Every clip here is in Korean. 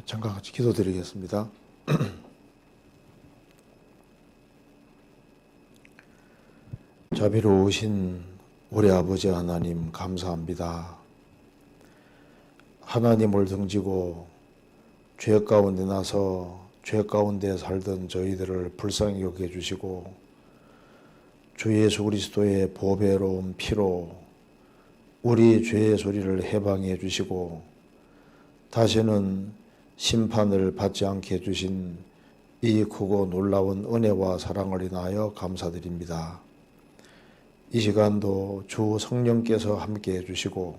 잠깐 같이 기도드리겠습니다. 자비로우신 우리 아버지 하나님 감사합니다. 하나님을 등지고 죄 가운데 나서 죄 가운데 살던 저희들을 불쌍히 여겨주시고 주 예수 그리스도의 보배로운 피로 우리 죄의 소리를 해방해 주시고 다시는 심판을 받지 않게 해주신 이 크고 놀라운 은혜와 사랑을 인하여 감사드립니다. 이 시간도 주 성령께서 함께 해주시고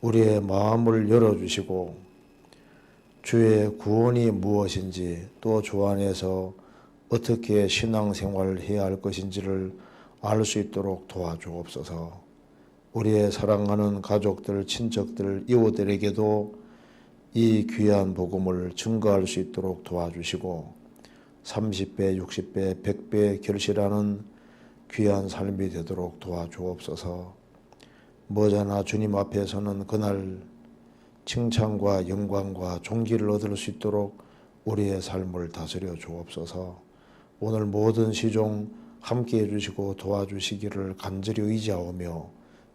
우리의 마음을 열어주시고 주의 구원이 무엇인지 또 주 안에서 어떻게 신앙생활을 해야 할 것인지를 알 수 있도록 도와주옵소서. 우리의 사랑하는 가족들, 친척들, 이웃들에게도 이 귀한 복음을 증거할 수 있도록 도와주시고 30배, 60배, 100배 결실하는 귀한 삶이 되도록 도와주옵소서. 머지않아 주님 앞에서는 그날 칭찬과 영광과 존귀를 얻을 수 있도록 우리의 삶을 다스려 주옵소서. 오늘 모든 시종 함께 해주시고 도와주시기를 간절히 의지하오며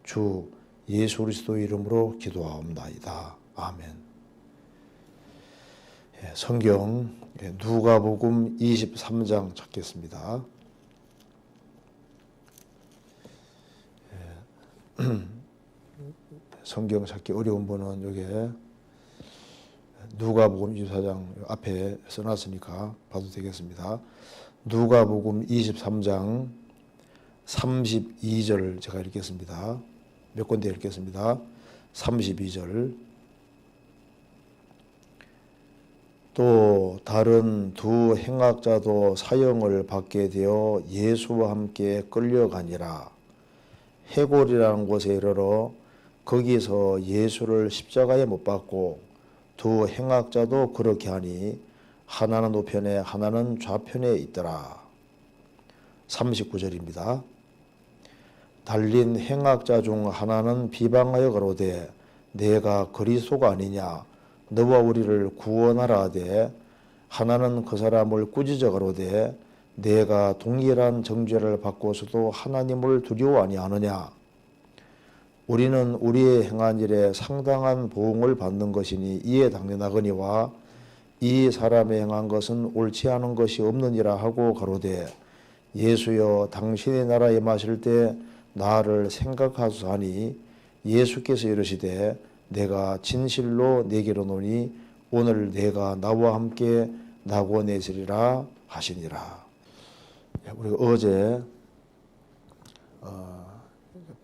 주 예수 그리스도 이름으로 기도하옵나이다. 아멘. 성경 누가복음 23장 찾겠습니다. 성경 찾기 어려운 분은 여기 누가복음 24장 앞에 써놨으니까 봐도 되겠습니다. 누가복음 23장 32절 제가 읽겠습니다. 몇 군데 읽겠습니다. 32절. 또 다른 두 행악자도 사형을 받게 되어 예수와 함께 끌려가니라. 해골이라는 곳에 이르러 거기서 예수를 십자가에 못 박고 두 행악자도 그렇게 하니 하나는 우편에 하나는 좌편에 있더라. 39절입니다. 달린 행악자 중 하나는 비방하여 가로되 내가 그리스도가 아니냐 너와 우리를 구원하라 하되 하나는 그 사람을 꾸짖어 가로되 내가 동일한 정죄를 받고서도 하나님을 두려워 아니하느냐. 우리는 우리의 행한 일에 상당한 보응을 받는 것이니 이에 당연하거니와 이 사람의 행한 것은 옳지 않은 것이 없느니라 하고 가로되 예수여 당신의 나라에 마실 때 나를 생각하소서 하니 예수께서 이르시되 내가 진실로 내게로 노니 오늘 내가 나와 함께 낙원에서리라 하시니라. 우리가 어제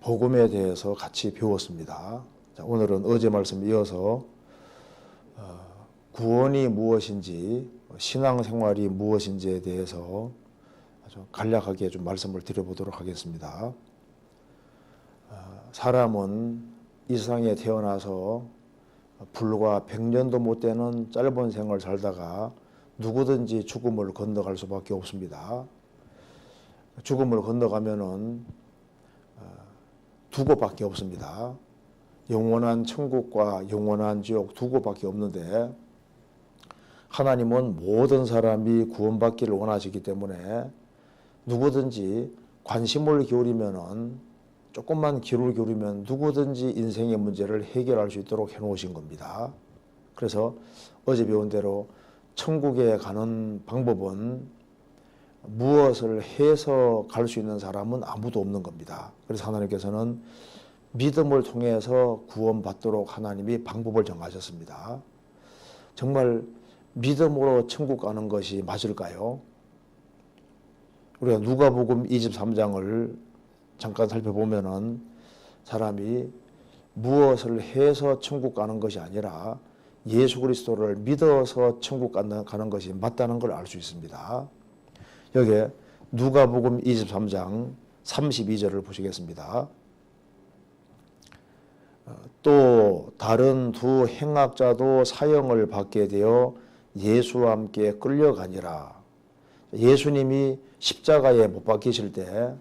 복음에 대해서 같이 배웠습니다. 자, 오늘은 어제 말씀 이어서 구원이 무엇인지 신앙생활이 무엇인지에 대해서 아주 간략하게 좀 말씀을 드려보도록 하겠습니다. 사람은 이 세상에 태어나서 불과 100년도 못 되는 짧은 생을 살다가 누구든지 죽음을 건너갈 수밖에 없습니다. 죽음을 건너가면은 두 곳밖에 없습니다. 영원한 천국과 영원한 지옥 두 곳밖에 없는데 하나님은 모든 사람이 구원받기를 원하시기 때문에 누구든지 관심을 기울이면은 조금만 귀를 기울이면 누구든지 인생의 문제를 해결할 수 있도록 해놓으신 겁니다. 그래서 어제 배운 대로 천국에 가는 방법은 무엇을 해서 갈 수 있는 사람은 아무도 없는 겁니다. 그래서 하나님께서는 믿음을 통해서 구원받도록 하나님이 방법을 정하셨습니다. 정말 믿음으로 천국 가는 것이 맞을까요? 우리가 누가복음 23장을 잠깐 살펴보면은 사람이 무엇을 해서 천국 가는 것이 아니라 예수 그리스도를 믿어서 천국 가는 것이 맞다는 걸 알 수 있습니다. 여기 누가복음 23장 32절을 보시겠습니다. 또 다른 두 행악자도 사형을 받게 되어 예수와 함께 끌려가니라. 예수님이 십자가에 못 박히실 때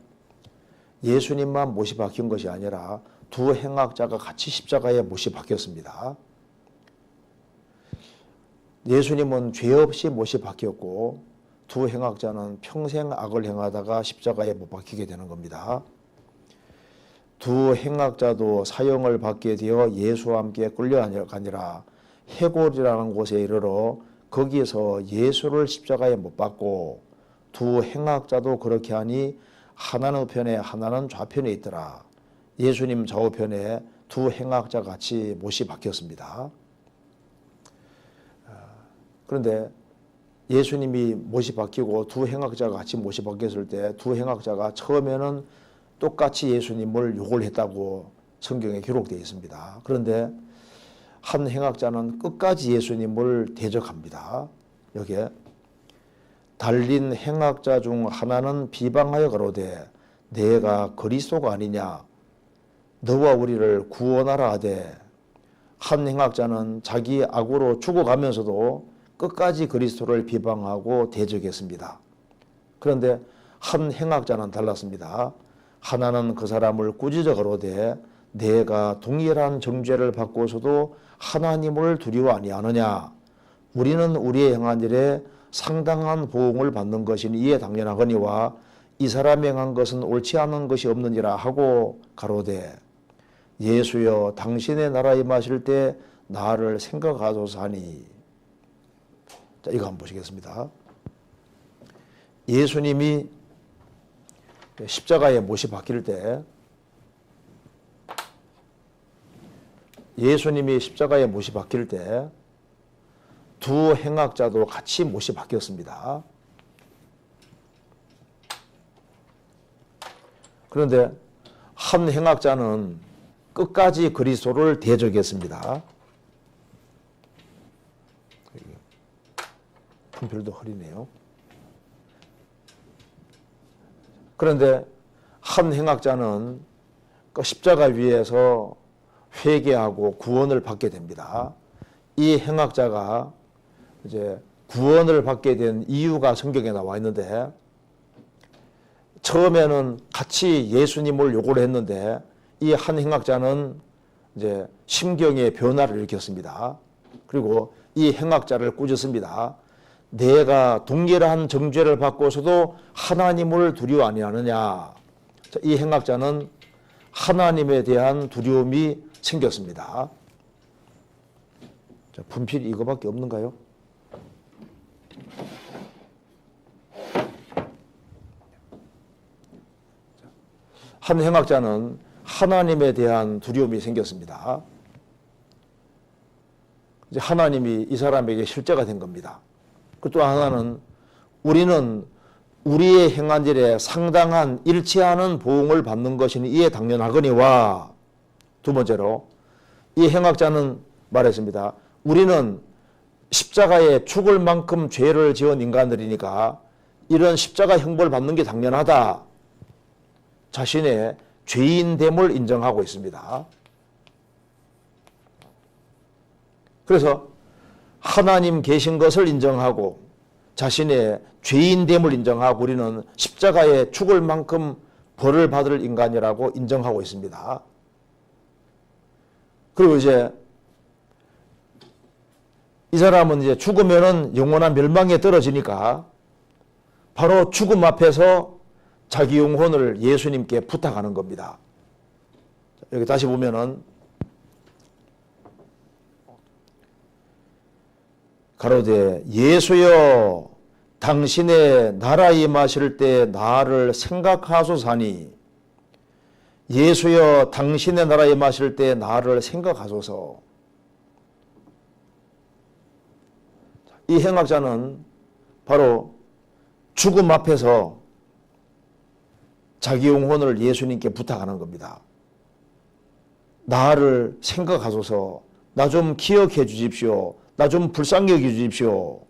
예수님만 못이 박힌 것이 아니라 두 행악자가 같이 십자가에 못이 박혔습니다. 예수님은 죄 없이 못이 박혔고 두 행악자는 평생 악을 행하다가 십자가에 못 박히게 되는 겁니다. 두 행악자도 사형을 받게 되어 예수와 함께 끌려가니라 해골이라는 곳에 이르러 거기에서 예수를 십자가에 못 박고 두 행악자도 그렇게 하니 하나는 우편에 하나는 좌편에 있더라. 예수님 좌우편에 두 행악자 같이 못이 박혔습니다. 그런데 예수님이 못이 박히고 두 행악자가 같이 못이 박혔을 때 두 행악자가 처음에는 똑같이 예수님을 욕을 했다고 성경에 기록되어 있습니다. 그런데 한 행악자는 끝까지 예수님을 대적합니다. 여기에 달린 행악자 중 하나는 비방하여 가로되 내가 그리스도가 아니냐 너와 우리를 구원하라 하되 한 행악자는 자기 악으로 죽어가면서도 끝까지 그리스도를 비방하고 대적했습니다. 그런데 한 행악자는 달랐습니다. 하나는 그 사람을 꾸짖어 가로되 내가 동일한 정죄를 받고서도 하나님을 두려워 아니하느냐 우리는 우리의 행한 일에 상당한 보응을 받는 것이니 이에 당연하거니와 이 사람이 행한 것은 옳지 않은 것이 없느니라 하고 가로되 예수여 당신의 나라에 임하실 때 나를 생각하소서 하니. 자, 이거 한번 보시겠습니다. 예수님이 십자가에 못이 박힐 때 두 행악자도 같이 못이 박혔습니다. 그런데 한 행악자는 끝까지 그리스도를 대적했습니다. 분필도 흐리네요. 그런데 한 행악자는 그 십자가 위에서 회개하고 구원을 받게 됩니다. 이 행악자가 이제 구원을 받게 된 이유가 성경에 나와 있는데 처음에는 같이 예수님을 욕을 했는데 이 한 행악자는 이제 심경의 변화를 일으켰습니다. 그리고 이 행악자를 꾸짖습니다. 내가 동일한 정죄를 받고서도 하나님을 두려워 아니하느냐. 이 행악자는 하나님에 대한 두려움이 생겼습니다. 자, 분필이 이거밖에 없는가요? 한 행악자는 하나님에 대한 두려움이 생겼습니다. 이제 하나님이 이 사람에게 실제가 된 겁니다. 또 하나는 우리는 우리의 행한 일에 상당한 일치하는 보응을 받는 것이니 이에 당연하거니와 두 번째로 이 행악자는 말했습니다. 우리는 십자가에 죽을 만큼 죄를 지은 인간들이니까 이런 십자가 형벌 받는 게 당연하다. 자신의 죄인됨을 인정하고 있습니다. 그래서 하나님 계신 것을 인정하고 자신의 죄인됨을 인정하고 우리는 십자가에 죽을 만큼 벌을 받을 인간이라고 인정하고 있습니다. 그리고 이제 이 사람은 이제 죽으면은 영원한 멸망에 떨어지니까 바로 죽음 앞에서 자기 영혼을 예수님께 부탁하는 겁니다. 여기 다시 보면은 가로되 예수여 당신의 나라에 임하실 때 나를 생각하소서하니 예수여 당신의 나라에 임하실 때 나를 생각하소서. 이 행악자는 바로 죽음 앞에서 자기 영혼을 예수님께 부탁하는 겁니다. 나를 생각하소서. 나 좀 기억해 주십시오. 나 좀 불쌍히 여겨 주십시오.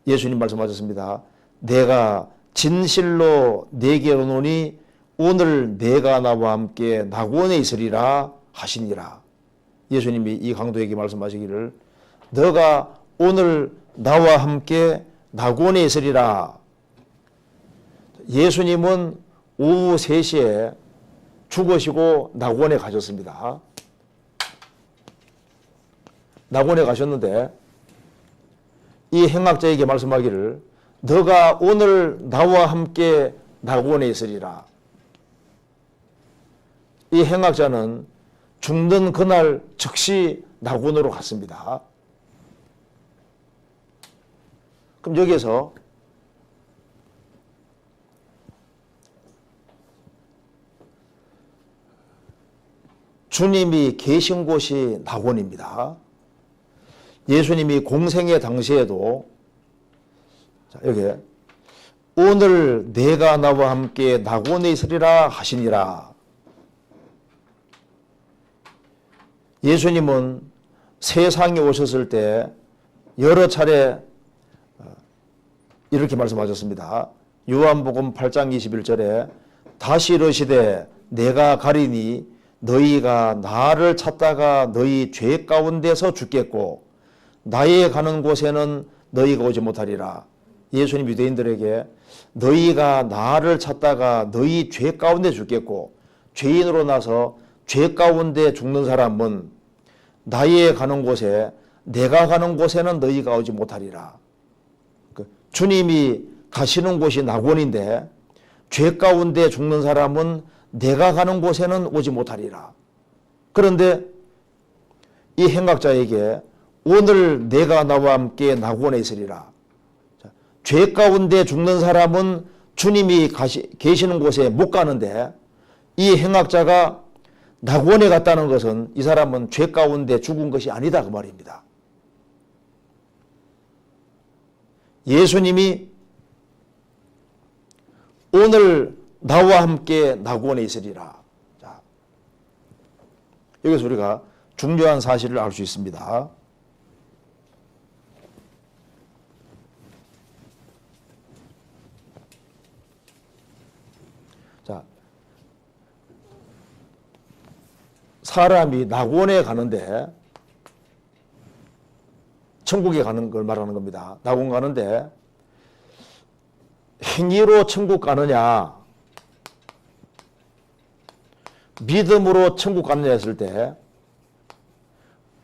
예수님 말씀하셨습니다. 내가 진실로 내게 오노니 오늘 내가 나와 함께 낙원에 있으리라 하시니라. 예수님이 이 강도에게 말씀하시기를 너가 오늘 나와 함께 낙원에 있으리라. 예수님은 오후 3시에 죽으시고 낙원에 가셨습니다. 낙원에 가셨는데 이 행악자에게 말씀하기를 너가 오늘 나와 함께 낙원에 있으리라. 이 행악자는 죽는 그날 즉시 낙원으로 갔습니다. 그럼 여기에서 주님이 계신 곳이 낙원입니다. 예수님이 공생의 당시에도 여기 오늘 내가 나와 함께 낙원에 있으리라 하시니라. 예수님은 세상에 오셨을 때 여러 차례 이렇게 말씀하셨습니다. 요한복음 8장 21절에 다시 이르시되 내가 가리니 너희가 나를 찾다가 너희 죄 가운데서 죽겠고 나의 가는 곳에는 너희가 오지 못하리라. 예수님 유대인들에게 너희가 나를 찾다가 너희 죄 가운데 죽겠고 죄인으로 나서 죄 가운데 죽는 사람은 나의 가는 곳에 내가 가는 곳에는 너희가 오지 못하리라. 주님이 가시는 곳이 낙원인데 죄 가운데 죽는 사람은 내가 가는 곳에는 오지 못하리라. 그런데 이 행악자에게 오늘 내가 나와 함께 낙원에 있으리라. 죄 가운데 죽는 사람은 주님이 계시는 곳에 못 가는데 이 행악자가 낙원에 갔다는 것은 이 사람은 죄 가운데 죽은 것이 아니다 그 말입니다. 예수님이 오늘 나와 함께 낙원에 있으리라. 자, 여기서 우리가 중요한 사실을 알 수 있습니다. 자, 사람이 낙원에 가는데 천국에 가는 걸 말하는 겁니다. 낙원 가는데 행위로 천국 가느냐 믿음으로 천국 가느냐 했을 때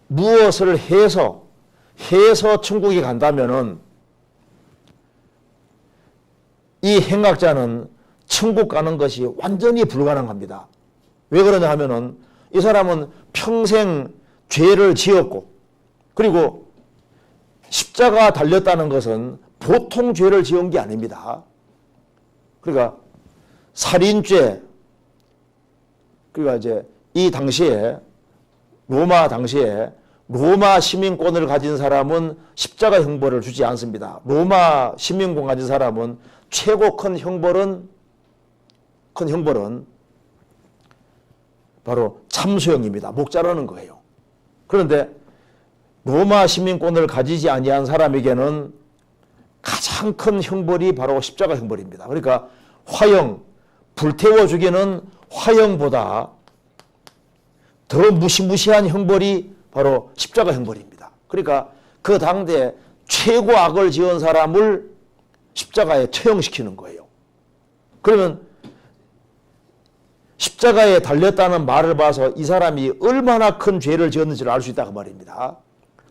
무엇을 해서 천국에 간다면은 이 행악자는 천국 가는 것이 완전히 불가능합니다. 왜 그러냐 하면은 이 사람은 평생 죄를 지었고 그리고 십자가 달렸다는 것은 보통 죄를 지은 게 아닙니다. 그러니까 살인죄, 그러니까 이제 이 당시에 로마 시민권을 가진 사람은 십자가 형벌을 주지 않습니다. 로마 시민권 가진 사람은 최고 큰 형벌은 바로 참수형입니다. 목 자르는 거예요. 그런데 로마 시민권을 가지지 아니한 사람에게는 가장 큰 형벌이 바로 십자가 형벌입니다. 그러니까 화형, 불태워 죽이는 화형보다 더 무시무시한 형벌이 바로 십자가 형벌입니다. 그러니까 그 당대 최고 악을 지은 사람을 십자가에 처형시키는 거예요. 그러면 십자가에 달렸다는 말을 봐서 이 사람이 얼마나 큰 죄를 지었는지를 알 수 있다 그 말입니다.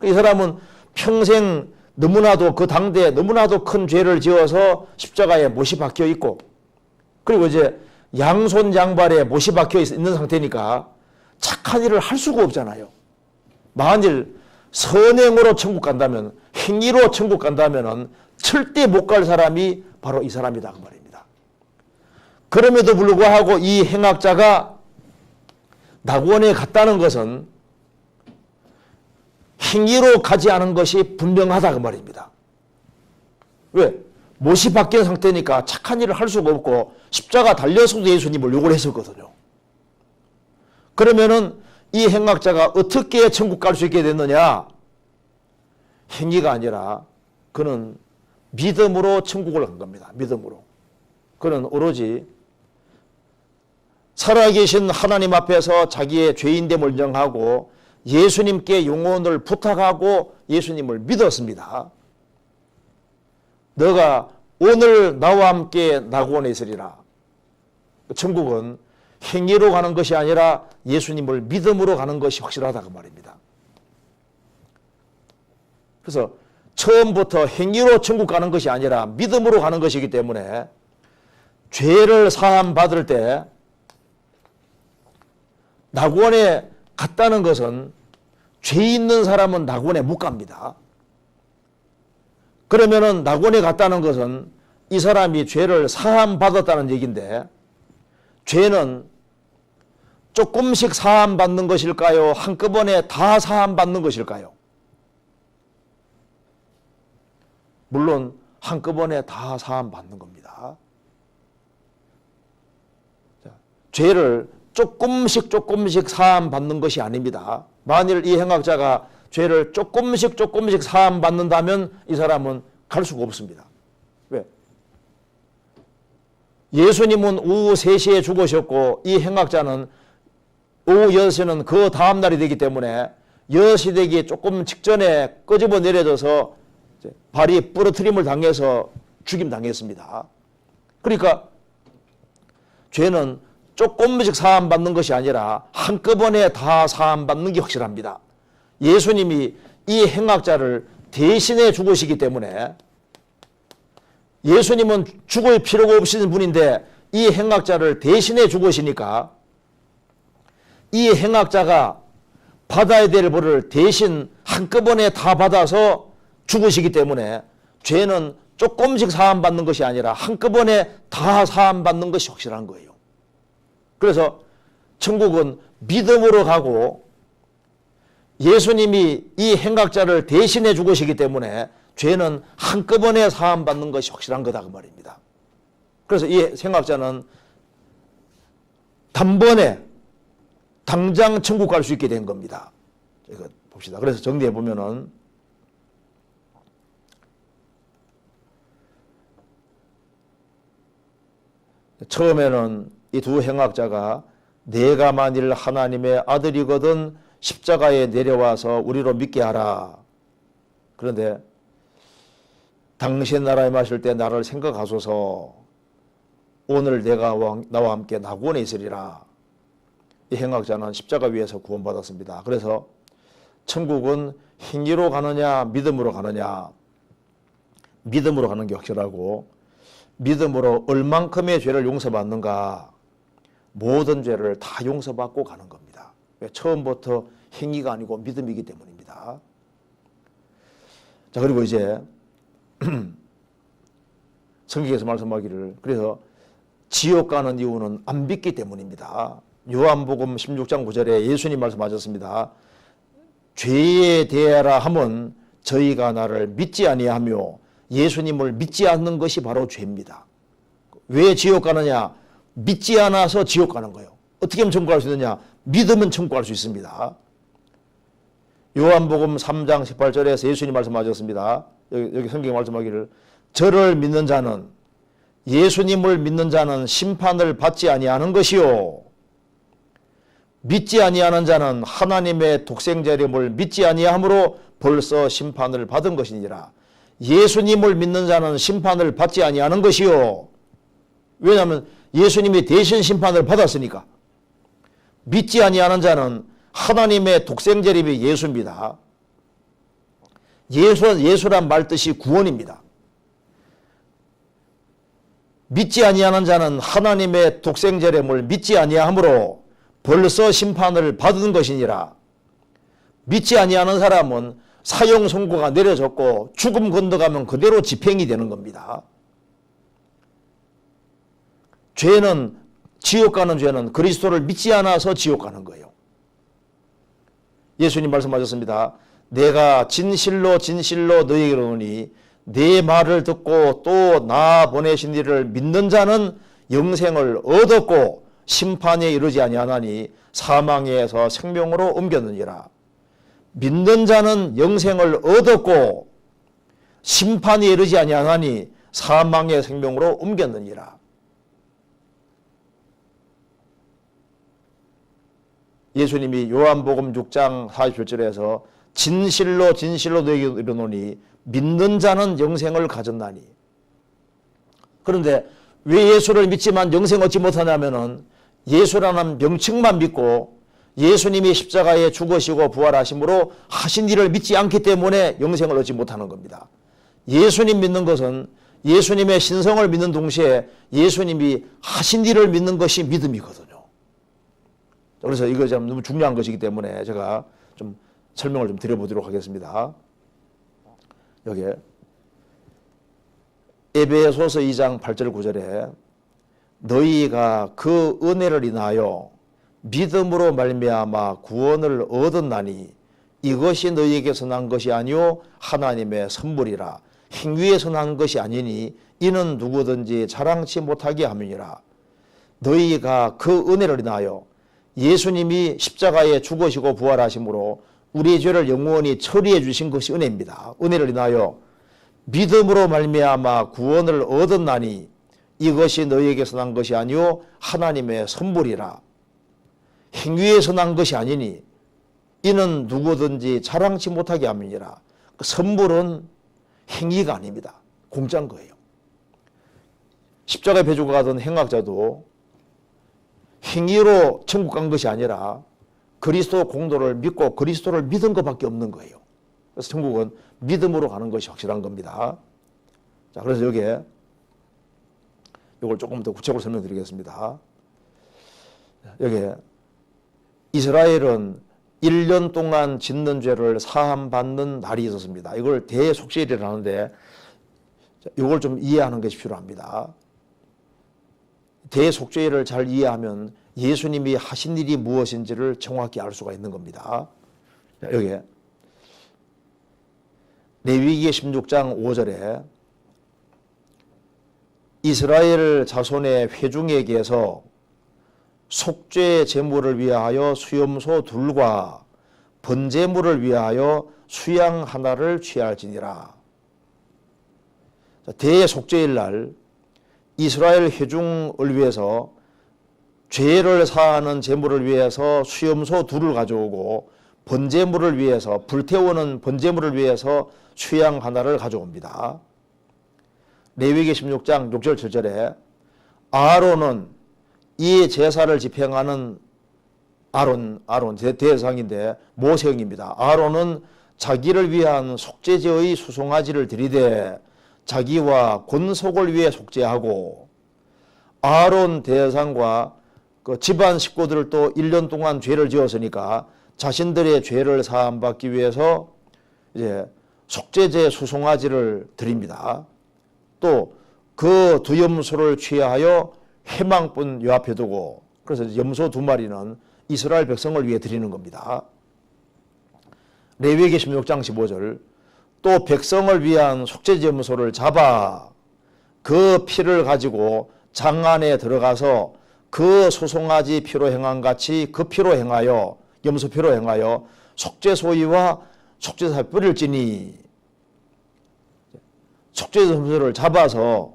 이 사람은 평생 너무나도 그 당대에 너무나도 큰 죄를 지어서 십자가에 못이 박혀 있고 그리고 이제 양손 양발에 못이 박혀 있는 상태니까 착한 일을 할 수가 없잖아요. 만일 선행으로 천국 간다면 행위로 천국 간다면 절대 못 갈 사람이 바로 이 사람이다 그 말입니다. 그럼에도 불구하고 이 행악자가 낙원에 갔다는 것은 행위로 가지 않은 것이 분명하다 그 말입니다. 왜? 못이 바뀐 상태니까 착한 일을 할 수가 없고 십자가 달려서도 예수님을 욕을 했었거든요. 그러면은 이 행악자가 어떻게 천국 갈 수 있게 됐느냐? 행위가 아니라 그는 믿음으로 천국을 간 겁니다. 믿음으로. 그는 오로지 살아계신 하나님 앞에서 자기의 죄인됨을 인정하고 예수님께 영혼을 부탁하고 예수님을 믿었습니다. 너가 오늘 나와 함께 낙원에 있으리라. 천국은 행위로 가는 것이 아니라 예수님을 믿음으로 가는 것이 확실하다 그 말입니다. 그래서 처음부터 행위로 천국 가는 것이 아니라 믿음으로 가는 것이기 때문에 죄를 사함 받을 때 낙원에 갔다는 것은 죄 있는 사람은 낙원에 못 갑니다. 그러면은 낙원에 갔다는 것은 이 사람이 죄를 사함 받았다는 얘기인데, 죄는 조금씩 사함 받는 것일까요? 한꺼번에 다 사함 받는 것일까요? 물론 한꺼번에 다 사함 받는 겁니다. 자, 죄를 조금씩 사함 받는 것이 아닙니다. 만일 이 행악자가 죄를 조금씩 사함 받는다면 이 사람은 갈 수가 없습니다. 왜? 예수님은 오후 3시에 죽으셨고 이 행악자는 오후 6시는 그 다음 날이 되기 때문에 6시 되기 조금 직전에 끄집어 내려져서 발이 부러뜨림을 당해서 죽임 당했습니다. 그러니까 죄는 조금씩 사함 받는 것이 아니라 한꺼번에 다 사함 받는 게 확실합니다. 예수님이 이 행악자를 대신해 죽으시기 때문에, 예수님은 죽을 필요가 없으신 분인데 이 행악자를 대신해 죽으시니까 이 행악자가 받아야 될 벌을 대신 한꺼번에 다 받아서 죽으시기 때문에 죄는 조금씩 사함 받는 것이 아니라 한꺼번에 다 사함 받는 것이 확실한 거예요. 그래서 천국은 믿음으로 가고 예수님이 이 행악자를 대신해 죽으시기 때문에 죄는 한꺼번에 사함 받는 것이 확실한 거다 그 말입니다. 그래서 이 행악자는 단번에 당장 천국 갈 수 있게 된 겁니다. 이거 봅시다. 그래서 정리해 보면은 처음에는 이 두 행악자가 내가 만일 하나님의 아들이거든 십자가에 내려와서 우리로 믿게 하라. 그런데 당신 나라에 마실 때 나를 생각하소서. 오늘 내가 나와 함께 낙원에 있으리라. 이 행악자는 십자가 위에서 구원받았습니다. 그래서 천국은 행위로 가느냐 믿음으로 가느냐. 믿음으로 가는 게 확실하고, 믿음으로 얼만큼의 죄를 용서받는가. 모든 죄를 다 용서받고 가는 겁니다. 왜? 처음부터 행위가 아니고 믿음이기 때문입니다. 자, 그리고 이제 성경에서 말씀하기를, 그래서 지옥 가는 이유는 안 믿기 때문입니다. 요한복음 16장 9절에 예수님 말씀하셨습니다. 죄에 대하라 함은 저희가 나를 믿지 아니하며, 예수님을 믿지 않는 것이 바로 죄입니다. 왜 지옥 가느냐? 믿지 않아서 지옥 가는 거예요. 어떻게 하면 천국 갈 수 있느냐? 믿으면 천국 갈 수 있습니다. 요한복음 3장 18절에서 예수님 말씀하셨습니다. 여기 성경에 말씀하기를, 저를 믿는 자는, 예수님을 믿는 자는 심판을 받지 아니하는 것이요, 믿지 아니하는 자는 하나님의 독생자임을 믿지 아니함으로 벌써 심판을 받은 것이니라. 예수님을 믿는 자는 심판을 받지 아니하는 것이요. 왜냐하면 예수님이 대신 심판을 받았으니까. 믿지 아니하는 자는 하나님의 독생자임이 예수입니다. 예수란 말 뜻이 구원입니다. 믿지 아니하는 자는 하나님의 독생자임을 믿지 아니하므로 벌써 심판을 받은 것이니라. 믿지 아니하는 사람은 사형 선고가 내려졌고 죽음 건너가면 그대로 집행이 되는 겁니다. 죄는, 지옥 가는 죄는 그리스도를 믿지 않아서 지옥 가는 거예요. 예수님 말씀하셨습니다. 내가 진실로 너희에게 이르노니 내 말을 듣고 또 나 보내신 이를 믿는 자는 영생을 얻었고 심판에 이르지 아니하나니 사망에서 생명으로 옮겼느니라. 믿는 자는 영생을 얻었고 심판에 이르지 아니하나니 사망의 생명으로 옮겼느니라. 예수님이 요한복음 6장 47절에서 진실로 너희에게 이르노니 믿는 자는 영생을 가졌나니. 그런데 왜 예수를 믿지만 영생 얻지 못하냐면은 예수라는 명칭만 믿고 예수님이 십자가에 죽으시고 부활하심으로 하신 일을 믿지 않기 때문에 영생을 얻지 못하는 겁니다. 예수님 믿는 것은 예수님의 신성을 믿는 동시에 예수님이 하신 일을 믿는 것이 믿음이거든요. 그래서 이거 좀 너무 중요한 것이기 때문에 제가 좀 설명을 좀 드려보도록 하겠습니다. 여기 에베소서 2장 8절 9절에 너희가 그 은혜를 인하여 믿음으로 말미암아 구원을 얻었나니 이것이 너희에게서 난 것이 아니요 하나님의 선물이라. 행위에서 난 것이 아니니 이는 누구든지 자랑치 못하게 함이니라. 너희가 그 은혜를 인하여 예수님이 십자가에 죽으시고 부활하심으로 우리의 죄를 영원히 처리해 주신 것이 은혜입니다. 은혜를 인하여 믿음으로 말미암아 구원을 얻었나니 이것이 너희에게서 난 것이 아니요 하나님의 선물이라. 행위에서 난 것이 아니니 이는 누구든지 자랑치 못하게 함이니라. 그 선물은 행위가 아닙니다. 공짜인 거예요. 십자가에 배주가 가던 행악자도 행위로 천국 간 것이 아니라 그리스도 공로를 믿고 그리스도를 믿은 것밖에 없는 거예요. 그래서 천국은 믿음으로 가는 것이 확실한 겁니다. 자, 그래서 여기에 이걸 조금 더 구체적으로 설명드리겠습니다. 여기에 이스라엘은 1년 동안 짓는 죄를 사함받는 날이 있었습니다. 이걸 대속죄일이라 하는데 이걸 좀 이해하는 것이 필요합니다. 대속죄일을 잘 이해하면 예수님이 하신 일이 무엇인지를 정확히 알 수가 있는 겁니다. 여기 레위기 16장 5절에 이스라엘 자손의 회중에게서 속죄 제물을 위하여 수염소 둘과 번제물을 위하여 수양 하나를 취할지니라. 대속죄일 날 이스라엘 회중을 위해서 죄를 사하는 제물을 위해서 수염소 둘을 가져오고 번제물을 위해서 불태우는 번제물을 위해서 수양 하나를 가져옵니다. 레위기 16장 6절 7절에 아론은 이 제사를 집행하는 아론 대상인데 모세형입니다. 아론은 자기를 위한 속죄제의 수송아지를 드리되 자기와 권속을 위해 속죄하고 아론 대상과 그 집안 식구들도 1년 동안 죄를 지었으니까 자신들의 죄를 사함받기 위해서 이제 속죄제 수송아지를 드립니다. 또 그 두 염소를 취하여 회망분 요 앞에 두고 그래서 염소 2마리는 이스라엘 백성을 위해 드리는 겁니다. 레위기 16장 15절 또 백성을 위한 속죄제 염소를 잡아 그 피를 가지고 장 안에 들어가서 그 소송아지 피로 행한 같이 그 피로 행하여 염소 피로 행하여 속죄소위와 속죄사에 뿌릴지니 속죄제 염소를 잡아서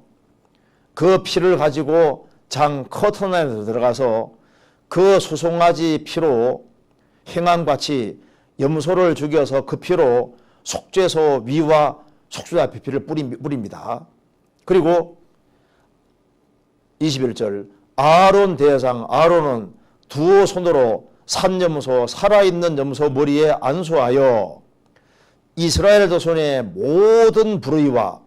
그 피를 가지고 장 커튼 안에 들어가서 그 소송아지 피로 행한 같이 염소를 죽여서 그 피로 속죄소 위와 속죄자 피를 뿌립니다. 그리고 21절 아론 대상 아론은 두 손으로 산염소 살아있는 염소 머리에 안수하여 이스라엘 자손의 모든 불의와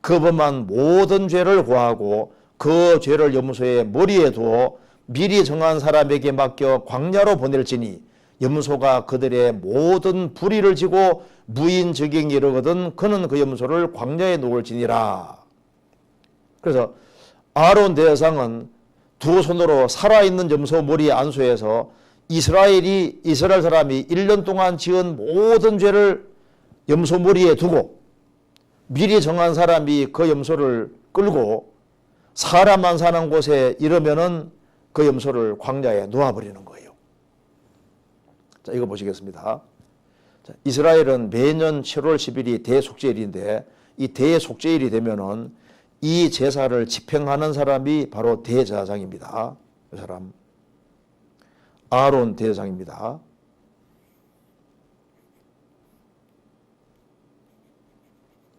그 범한 모든 죄를 고하고 그 죄를 염소의 머리에 두어 미리 정한 사람에게 맡겨 광야로 보낼지니 염소가 그들의 모든 불의를 지고 무인적행이 이르거든 그는 그 염소를 광야에 놓을지니라. 그래서 아론 대상은 두 손으로 살아있는 염소 머리에 안수해서 이스라엘 사람이 1년 동안 지은 모든 죄를 염소 머리에 두고 미리 정한 사람이 그 염소를 끌고 사람만 사는 곳에 이르면은 그 염소를 광야에 놓아버리는 거예요. 자, 이거 보시겠습니다. 자, 이스라엘은 매년 7월 10일이 대속죄일인데 이 대속죄일이 되면은 이 제사를 집행하는 사람이 바로 대제사장입니다. 그 사람 아론 대제사장입니다.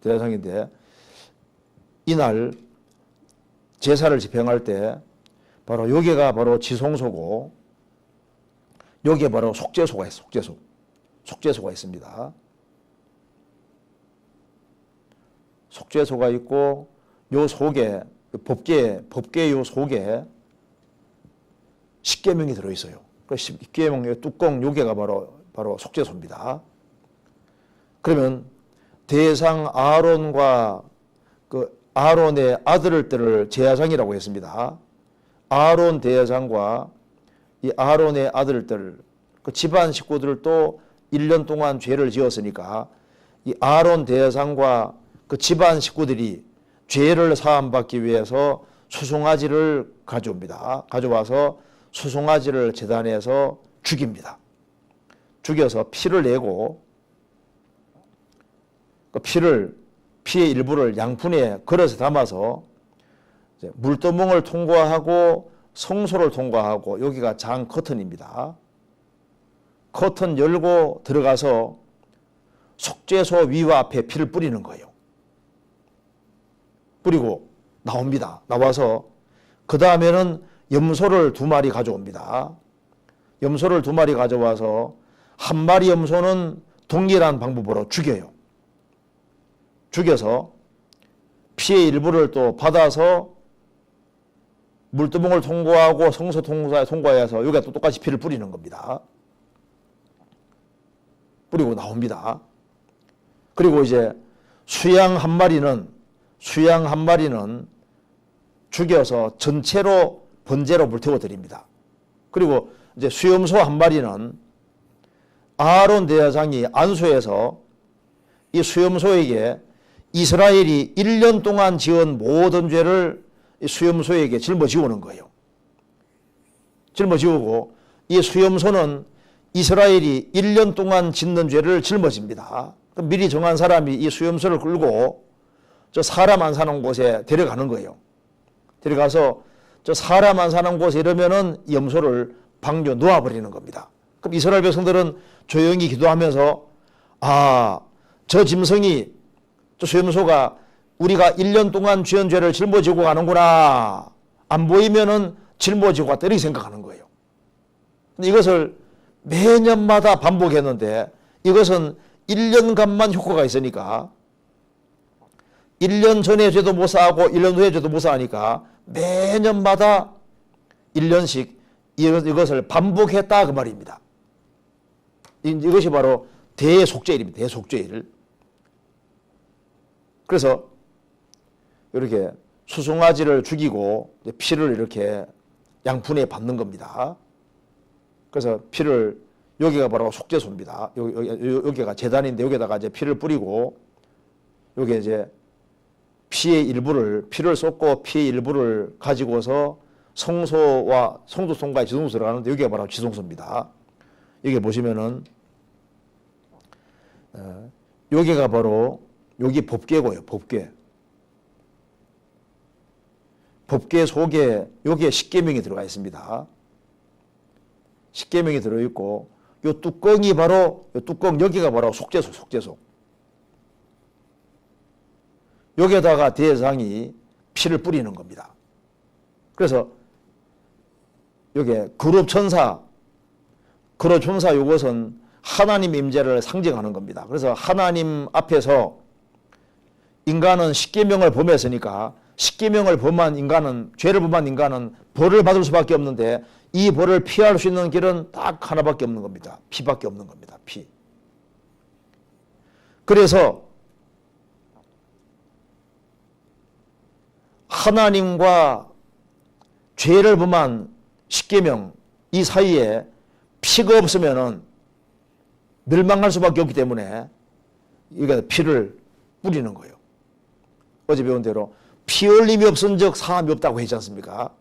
대제사장인데 이날 제사를 집행할 때 바로 여기가 바로 지성소고 여기에 바로 속죄소가 있어요. 속죄소가 있습니다. 속죄소가 있고 요 속에 법계 요 속에 십계명이 들어있어요. 그 십계명의 뚜껑 요게가 바로 속죄소입니다. 그러면 대상 아론과 그 아론의 아들들을 제사장이라고 했습니다. 아론 대제사장과 이 아론의 아들들, 그 집안 식구들도 1년 동안 죄를 지었으니까 이 아론 대제사장과 그 집안 식구들이 죄를 사함받기 위해서 수송아지를 가져옵니다. 가져와서 수송아지를 제단에서 죽입니다. 죽여서 피를 내고 그 피의 일부를 양푼에 그릇에 담아서 물두멍을 통과하고 성소를 통과하고 여기가 장 커튼입니다. 커튼 열고 들어가서 속죄소 위와 앞에 피를 뿌리는 거예요. 뿌리고 나옵니다. 나와서 그 다음에는 염소를 2마리 가져옵니다. 염소를 2마리 가져와서 한 마리 염소는 동일한 방법으로 죽여요. 죽여서 피의 일부를 또 받아서 물두멍을 통과하고 성소 통과해서 여기가 또 똑같이 피를 뿌리는 겁니다. 뿌리고 나옵니다. 그리고 이제 수양 한 마리는 죽여서 전체로 번제로 불태워 드립니다. 그리고 이제 수염소 한 마리는 아론 대제사장이 안수해서 이 수염소에게 이스라엘이 1년 동안 지은 모든 죄를 이 수염소에게 짊어지우는 거예요. 짊어지우고 이 수염소는 이스라엘이 1년 동안 짓는 죄를 짊어집니다. 그럼 미리 정한 사람이 이 수염소를 끌고 저 사람 안 사는 곳에 데려가는 거예요. 데려가서 저 사람 안 사는 곳에 이러면은 염소를 방조 놓아버리는 겁니다. 그럼 이스라엘 백성들은 조용히 기도하면서 저 짐승이 저 수염소가 우리가 1년 동안 지은 죄를 짊어지고 가는구나. 안 보이면은 짊어지고 갔다 이렇게 생각하는 거예요. 근데 이것을 매년마다 반복했는데 이것은 1년간만 효과가 있으니까 1년 전에 죄도 못 사하고 1년 후에 죄도 못 사하니까 매년마다 1년씩 이것을 반복했다 그 말입니다. 이것이 바로 대속죄일입니다. 대속죄일. 그래서 이렇게 수송아지를 죽이고 피를 이렇게 양푼에 받는 겁니다. 그래서 피를 여기가 바로 속죄소입니다. 여기가 제단인데 여기다가 이제 피를 뿌리고 여기 이제 피를 쏟고 피의 일부를 가지고서 성소 통과에 지성소 들어가는데 여기가 바로 지성소입니다. 여기 보시면은 여기가 바로 여기 법궤고요. 법궤 속에 여기에 십계명이 들어가 있습니다. 십계명이 들어있고 요 뚜껑이 바로 요 뚜껑 여기가 바로 속죄소. 여기에다가 대제사장이 피를 뿌리는 겁니다. 그래서 여기 거룩천사 이것은 하나님 임재를 상징하는 겁니다. 그래서 하나님 앞에서 인간은 십계명을 범했으니까 십계명을 범한 인간은 죄를 범한 인간은 벌을 받을 수밖에 없는데 이 벌을 피할 수 있는 길은 딱 하나밖에 없는 겁니다. 피밖에 없는 겁니다. 피. 그래서 하나님과 죄를 범한 십계명 이 사이에 피가 없으면은 멸망할 수밖에 없기 때문에 이게 피를 뿌리는 거예요. 어제 배운 대로 피 흘림이 없은즉 사함이 없다고 했지 않습니까?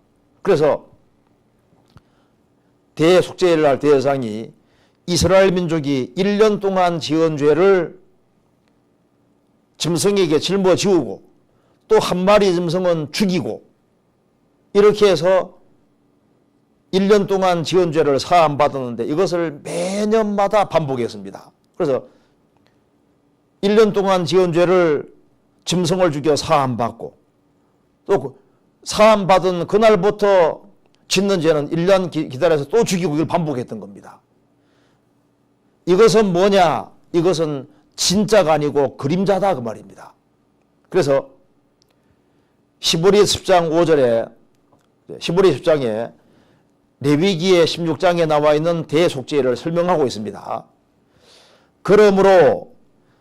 그래서 대속죄일 날 대제사장이 이스라엘 민족이 1년 동안 지은 죄를 짐승에게 짊어지우고 또 한 마리 짐승은 죽이고 이렇게 해서 1년 동안 지은 죄를 사함 받았는데 이것을 매년마다 반복했습니다. 그래서 1년 동안 지은 죄를 짐승을 죽여 사함 받고 또 사함 받은 그날부터 짓는 죄는 1년 기다려서 또 죽이고 이걸 반복했던 겁니다. 이것은 뭐냐? 이것은 진짜가 아니고 그림자다 그 말입니다. 그래서 히브리 10장 5절에 히브리 10장에 레위기의 16장에 나와 있는 대속죄를 설명하고 있습니다. 그러므로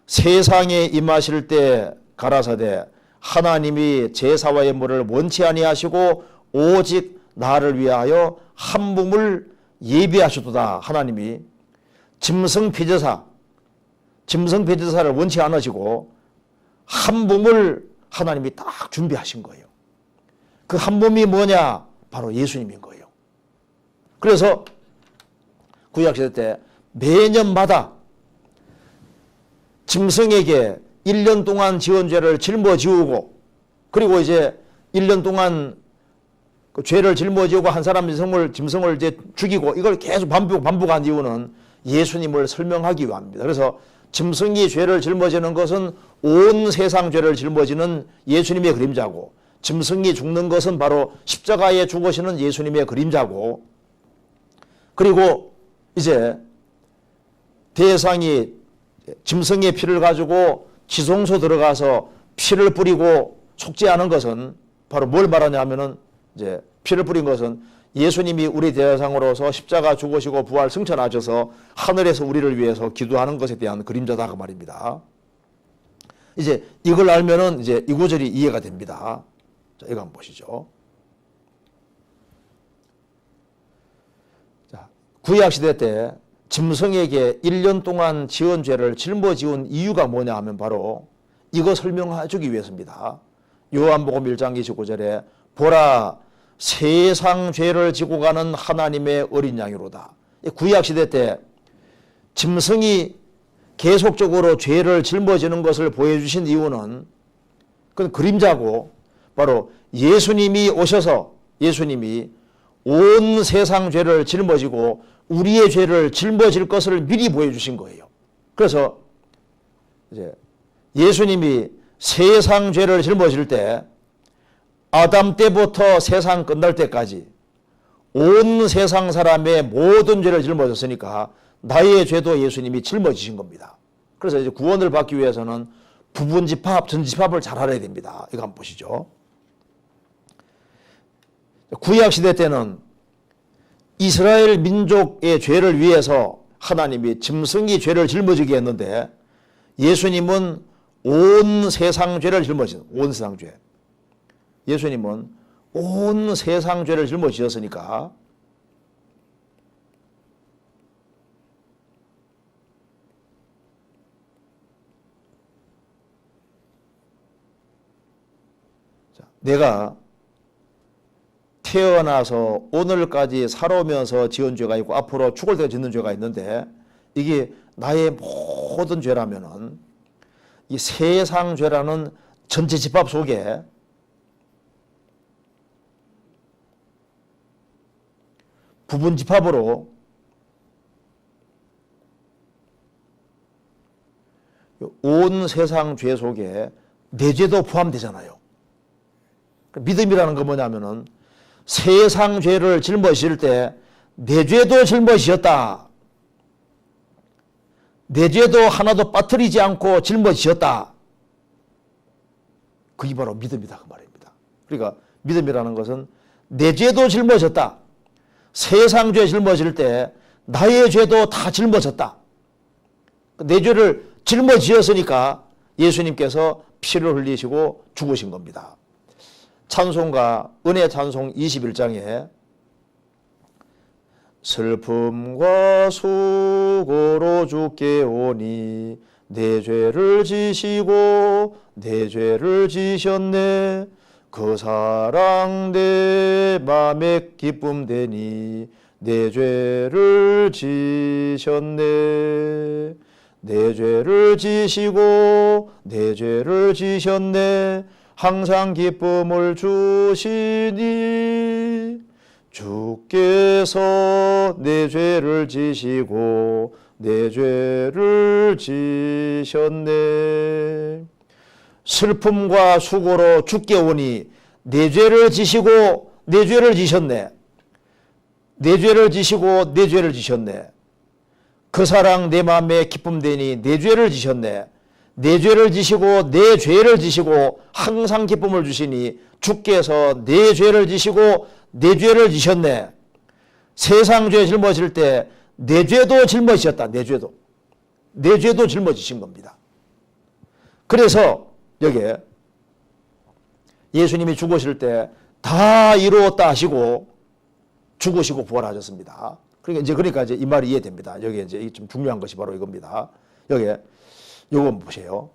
세상에 임하실 때 가라사대 하나님이 제사와 예물을 원치 아니하시고 오직 나를 위하여 한 몸을 예비하셨도다. 하나님이 짐승 피제사를 원치 않으시고 한 몸을 하나님이 딱 준비하신 거예요. 그 한 몸이 뭐냐? 바로 예수님인 거예요. 그래서 구약시대 때 매년마다 짐승에게 1년 동안 지은 죄를 짊어지우고, 그리고 이제 1년 동안 그 죄를 짊어지우고 한 사람 짐승을 이제 죽이고, 이걸 계속 반복한 이유는 예수님을 설명하기 위함입니다. 그래서 짐승이 죄를 짊어지는 것은 온 세상 죄를 짊어지는 예수님의 그림자고, 짐승이 죽는 것은 바로 십자가에 죽으시는 예수님의 그림자고, 그리고 이제 대상이 짐승의 피를 가지고 지성소 들어가서 피를 뿌리고 속죄하는 것은 바로 뭘 말하냐 하면은, 이제 피를 뿌린 것은 예수님이 우리 대상으로서 십자가 죽으시고 부활 승천하셔서 하늘에서 우리를 위해서 기도하는 것에 대한 그림자다 그 말입니다. 이제 이걸 알면은 이제 이 구절이 이해가 됩니다. 자, 이거 한번 보시죠. 자, 구약 시대 때 짐승에게 1년 동안 지은 죄를 짊어지운 이유가 뭐냐 하면 바로 이거 설명해 주기 위해서입니다. 요한복음 1장 29절에 보라 세상 죄를 지고 가는 하나님의 어린 양이로다. 구약 시대 때 짐승이 계속적으로 죄를 짊어지는 것을 보여주신 이유는 그건 그림자고, 바로 예수님이 오셔서 예수님이 온 세상 죄를 짊어지고 우리의 죄를 짊어질 것을 미리 보여주신 거예요. 그래서 이제 예수님이 세상 죄를 짊어질 때 아담 때부터 세상 끝날 때까지 온 세상 사람의 모든 죄를 짊어졌으니까 나의 죄도 예수님이 짊어지신 겁니다. 그래서 이제 구원을 받기 위해서는 부분집합, 전집합을 잘 알아야 됩니다. 이거 한번 보시죠. 구약 시대 때는 이스라엘 민족의 죄를 위해서 하나님이 짐승이 죄를 짊어지게 했는데, 예수님은 온 세상 죄를 짊어진, 온 세상 죄. 예수님은 온 세상 죄를 짊어지셨으니까 내가 태어나서 오늘까지 살아오면서 지은 죄가 있고 앞으로 죽을 때 짓는 죄가 있는데, 이게 나의 모든 죄라면은 이 세상 죄라는 전체 집합 속에 부분 집합으로 온 세상 죄 속에 내 죄도 포함되잖아요. 믿음이라는 건 뭐냐면은 세상 죄를 짊어질 때 내 죄도 짊어지셨다. 내 죄도 하나도 빠뜨리지 않고 짊어지셨다. 그게 바로 믿음이다 그 말입니다. 그러니까 믿음이라는 것은 내 죄도 짊어졌다. 세상 죄 짊어질 때 나의 죄도 다 짊어졌다. 내 죄를 짊어지었으니까 예수님께서 피를 흘리시고 죽으신 겁니다. 찬송가 은혜 찬송 21장에 슬픔과 수고로 주께 오니 내 죄를 지시고 내 죄를 지셨네. 그 사랑 내 맘에 기쁨 되니 내 죄를 지셨네. 내 죄를 지시고 내 죄를 지셨네. 항상 기쁨을 주시니 주께서 내 죄를 지시고 내 죄를 지셨네. 슬픔과 수고로 주께 오니 내 죄를 지시고 내 죄를 지셨네. 내 죄를 지시고 내 죄를 지셨네. 그 사랑 내 마음에 기쁨 되니 내 죄를 지셨네. 내 죄를 지시고 내 죄를 지시고 항상 기쁨을 주시니 주께서 내 죄를 지시고 내 죄를 지셨네. 세상 죄 짊어질 때 내 죄도 짊어지셨다. 내 죄도. 내 죄도 짊어지신 겁니다. 그래서 여기에 예수님이 죽으실 때 다 이루었다 하시고 죽으시고 부활하셨습니다. 그러니까 이제 이 말이 이해됩니다. 여기 이제 좀 중요한 것이 바로 이겁니다. 여기 요거 보세요.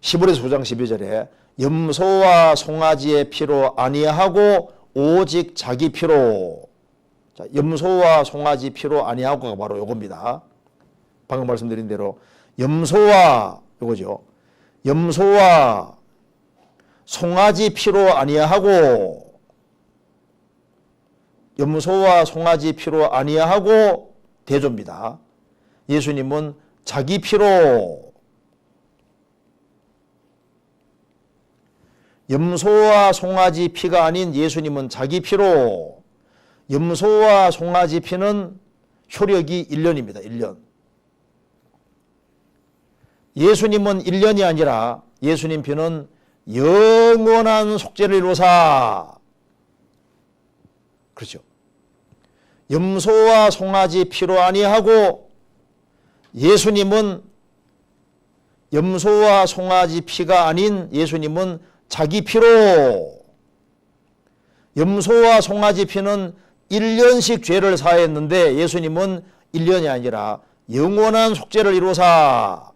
히브리서 9장 12절에 염소와 송아지의 피로 아니하고 오직 자기 피로. 자, 염소와 송아지 피로 아니하고가 바로 요겁니다. 방금 말씀드린 대로 염소와 요거죠. 염소와 송아지 피로 아니하고 염소와 송아지 피로 아니하고 대조입니다. 예수님은 자기 피로. 염소와 송아지 피가 아닌 예수님은 자기 피로. 염소와 송아지 피는 효력이 1년입니다. 1년. 예수님은 1년이 아니라 예수님 피는 영원한 속죄를 이루사. 그렇죠. 염소와 송아지 피로 아니하고 예수님은 염소와 송아지 피가 아닌 예수님은 자기 피로. 염소와 송아지 피는 1년씩 죄를 사했는데 예수님은 1년이 아니라 영원한 속죄를 이루사.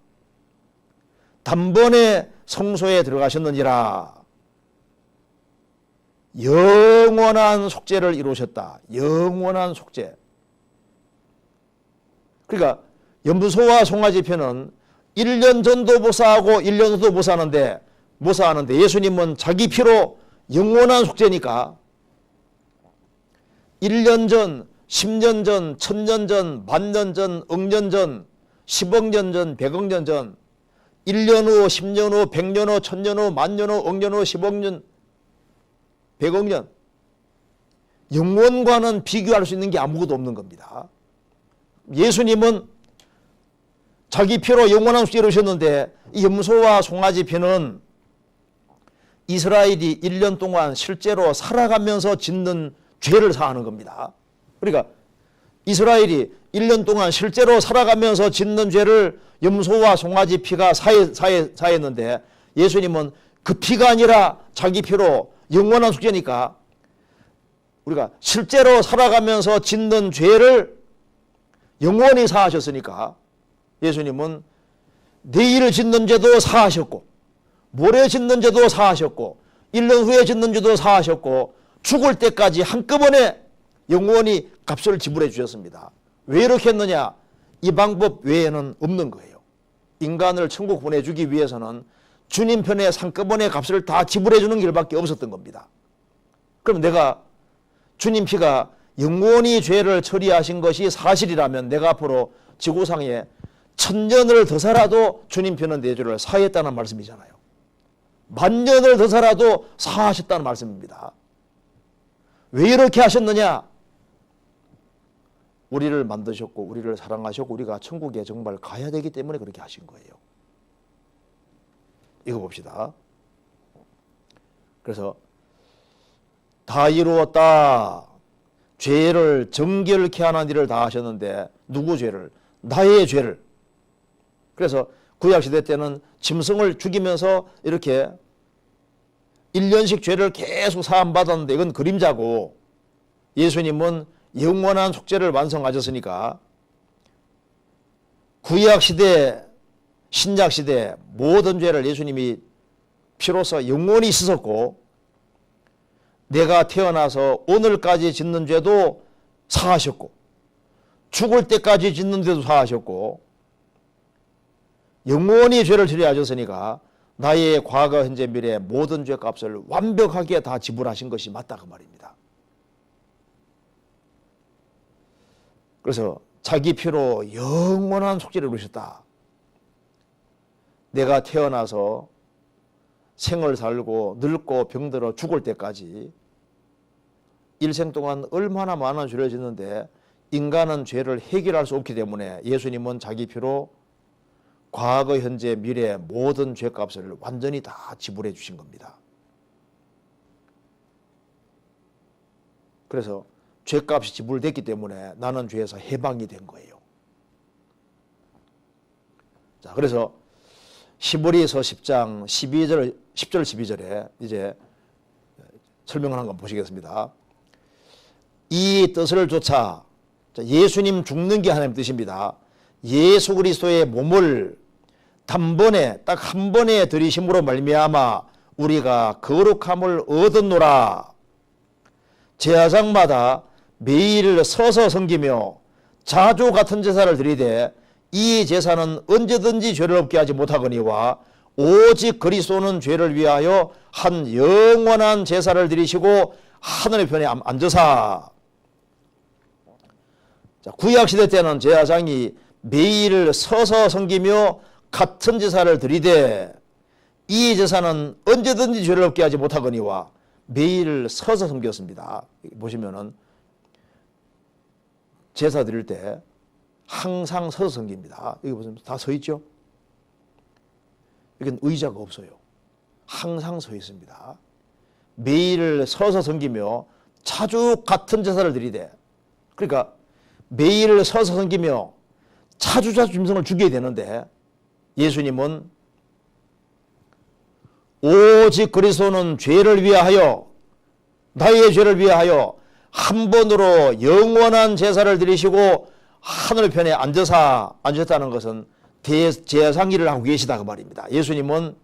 단번에 성소에 들어가셨느니라. 영원한 속죄를 이루셨다. 영원한 속죄. 그러니까 염소와 송아지 피는 1년 전도 못 사하고 1년 후도 못 사는데 예수님은 자기 피로 영원한 속죄니까 1년 전, 10년 전, 1000년 전, 만년 전, 억년 전, 10억 년 전, 100억 년 전, 1년 후, 10년 후, 100년 후, 1000년 후, 만년 후, 억년 후, 10억 년, 100억 년. 영원과는 비교할 수 있는 게 아무것도 없는 겁니다. 예수님은 자기 피로 영원한 속죄를 이루셨는데 이 염소와 송아지 피는 이스라엘이 1년 동안 실제로 살아가면서 짓는 죄를 사하는 겁니다. 그러니까 이스라엘이 1년 동안 실제로 살아가면서 짓는 죄를 염소와 송아지 피가 사했는데 예수님은 그 피가 아니라 자기 피로 영원한 속죄니까 우리가 실제로 살아가면서 짓는 죄를 영원히 사하셨으니까 예수님은 내일 짓는 죄도 사하셨고 모레 짓는 죄도 사하셨고 1년 후에 짓는 죄도 사하셨고 죽을 때까지 한꺼번에 영원히 값을 지불해 주셨습니다. 왜 이렇게 했느냐? 이 방법 외에는 없는 거예요. 인간을 천국 보내주기 위해서는 주님 편에 한꺼번에 값을 다 지불해 주는 길밖에 없었던 겁니다. 그럼 내가 주님 피가 영원히 죄를 처리하신 것이 사실이라면 내가 앞으로 지구상에 1000년을 더 살아도 주님 피는 내 죄를 사했다는 말씀이잖아요. 10,000년을 더 살아도 사하셨다는 말씀입니다. 왜 이렇게 하셨느냐? 우리를 만드셨고 우리를 사랑하셨고 우리가 천국에 정말 가야 되기 때문에 그렇게 하신 거예요. 이거 봅시다. 그래서 다 이루었다. 죄를 정결케 하는 일을 다 하셨는데 누구 죄를? 나의 죄를. 그래서 구약시대 때는 짐승을 죽이면서 이렇게 1년씩 죄를 계속 사함받았는데 이건 그림자고 예수님은 영원한 속죄를 완성하셨으니까 구약시대 신약시대 모든 죄를 예수님이 피로써 영원히 씻었고 내가 태어나서 오늘까지 짓는 죄도 사하셨고 죽을 때까지 짓는 죄도 사하셨고 영원히 죄를 처리하셨으니까 나의 과거 현재 미래 모든 죄값을 완벽하게 다 지불하신 것이 맞다 그 말입니다. 그래서 자기 피로 영원한 속죄를 이루셨다. 내가 태어나서 생을 살고 늙고 병들어 죽을 때까지 일생 동안 얼마나 많은 죄를 짓는데 인간은 죄를 해결할 수 없기 때문에 예수님은 자기 피로 과거, 현재, 미래 모든 죄값을 완전히 다 지불해 주신 겁니다. 그래서 죄값이 지불됐기 때문에 나는 죄에서 해방이 된 거예요. 자, 그래서 히브리서 10장 10절 12절에 이제 설명을 한 건 보시겠습니다. 이 뜻을 쫓아, 예수님 죽는 게 하나님 뜻입니다. 예수 그리스도의 몸을 단번에 딱 한 번에 들이심으로 말미암아 우리가 거룩함을 얻었노라. 제사장마다 매일 서서 섬기며 자주 같은 제사를 드리되 이 제사는 언제든지 죄를 없게 하지 못하거니와 오직 그리스도는 죄를 위하여 한 영원한 제사를 드리시고 하늘의 편에 앉으사. 구약시대 때는 제사장이 매일 서서 섬기며 같은 제사를 드리되 이 제사는 언제든지 죄를 없게 하지 못하거니와 매일 서서 섬겼습니다. 보시면은 제사 드릴 때 항상 서서 섬깁니다. 여기 보시면 다 서 있죠? 여기는 의자가 없어요. 항상 서 있습니다. 매일 서서 섬기며 자주 같은 제사를 드리되, 그러니까 매일 서서 섬기며 자주 짐승을 죽여야 되는데 예수님은 오직 그리스도는 죄를 위하여, 나의 죄를 위하여 한 번으로 영원한 제사를 드리시고 하늘 편에 앉으셨다는 것은 대제사장 일을 하고 계시다 그 말입니다. 예수님은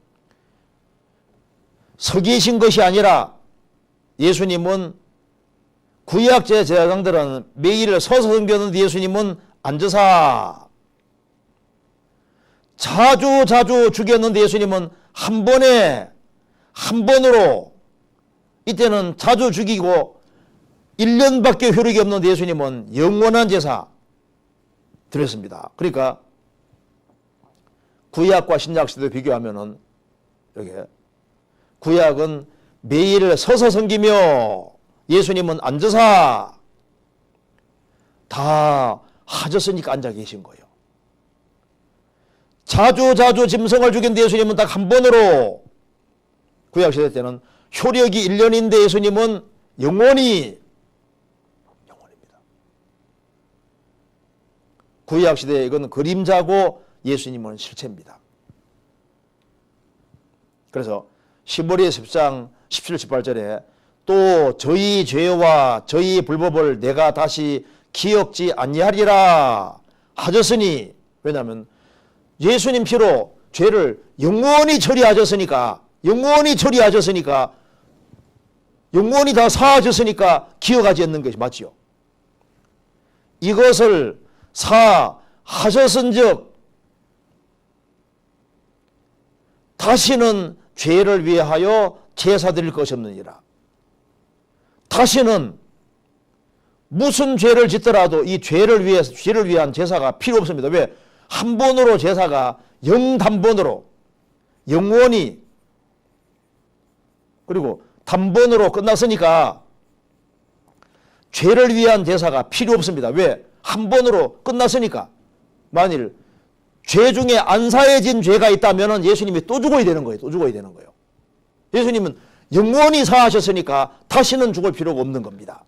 서 계신 것이 아니라 예수님은 구약 제사장들은 매일 서서 섬겼는데 예수님은 앉으사. 자주 죽였는데 예수님은 한 번으로, 이때는 자주 죽이고 1년밖에 효력이 없는데 예수님은 영원한 제사 드렸습니다. 그러니까 구약과 신약 시대 비교하면은 여기 구약은 매일 서서 섬기며 예수님은 앉으사. 다 하셨으니까 앉아 계신 거예요. 자주 짐승을 죽였는데 예수님은 딱 한 번으로, 구약시대 때는 효력이 1년인데 예수님은 영원입니다. 구약시대에 이건 그림자고 예수님은 실체입니다. 그래서 히브리 10장 17, 18절에 또 저희 죄와 저희 불법을 내가 다시 기억지 아니하리라 하셨으니, 왜냐하면 예수님 피로 죄를 영원히 처리하셨으니까, 영원히 다 사하셨으니까 기억하지 않는 것이 맞지요. 이것을 사하셨은즉 다시는 죄를 위하여 제사 드릴 것이 없느니라. 다시는 무슨 죄를 짓더라도 이 죄를 위한 제사가 필요 없습니다. 왜? 한 번으로 제사가 영단번으로 영원히, 그리고 단번으로 끝났으니까 죄를 위한 제사가 필요 없습니다. 왜? 한 번으로 끝났으니까. 만일 죄 중에 안 사해진 죄가 있다면 예수님이 또 죽어야 되는 거예요. 예수님은 영원히 사하셨으니까 다시는 죽을 필요가 없는 겁니다.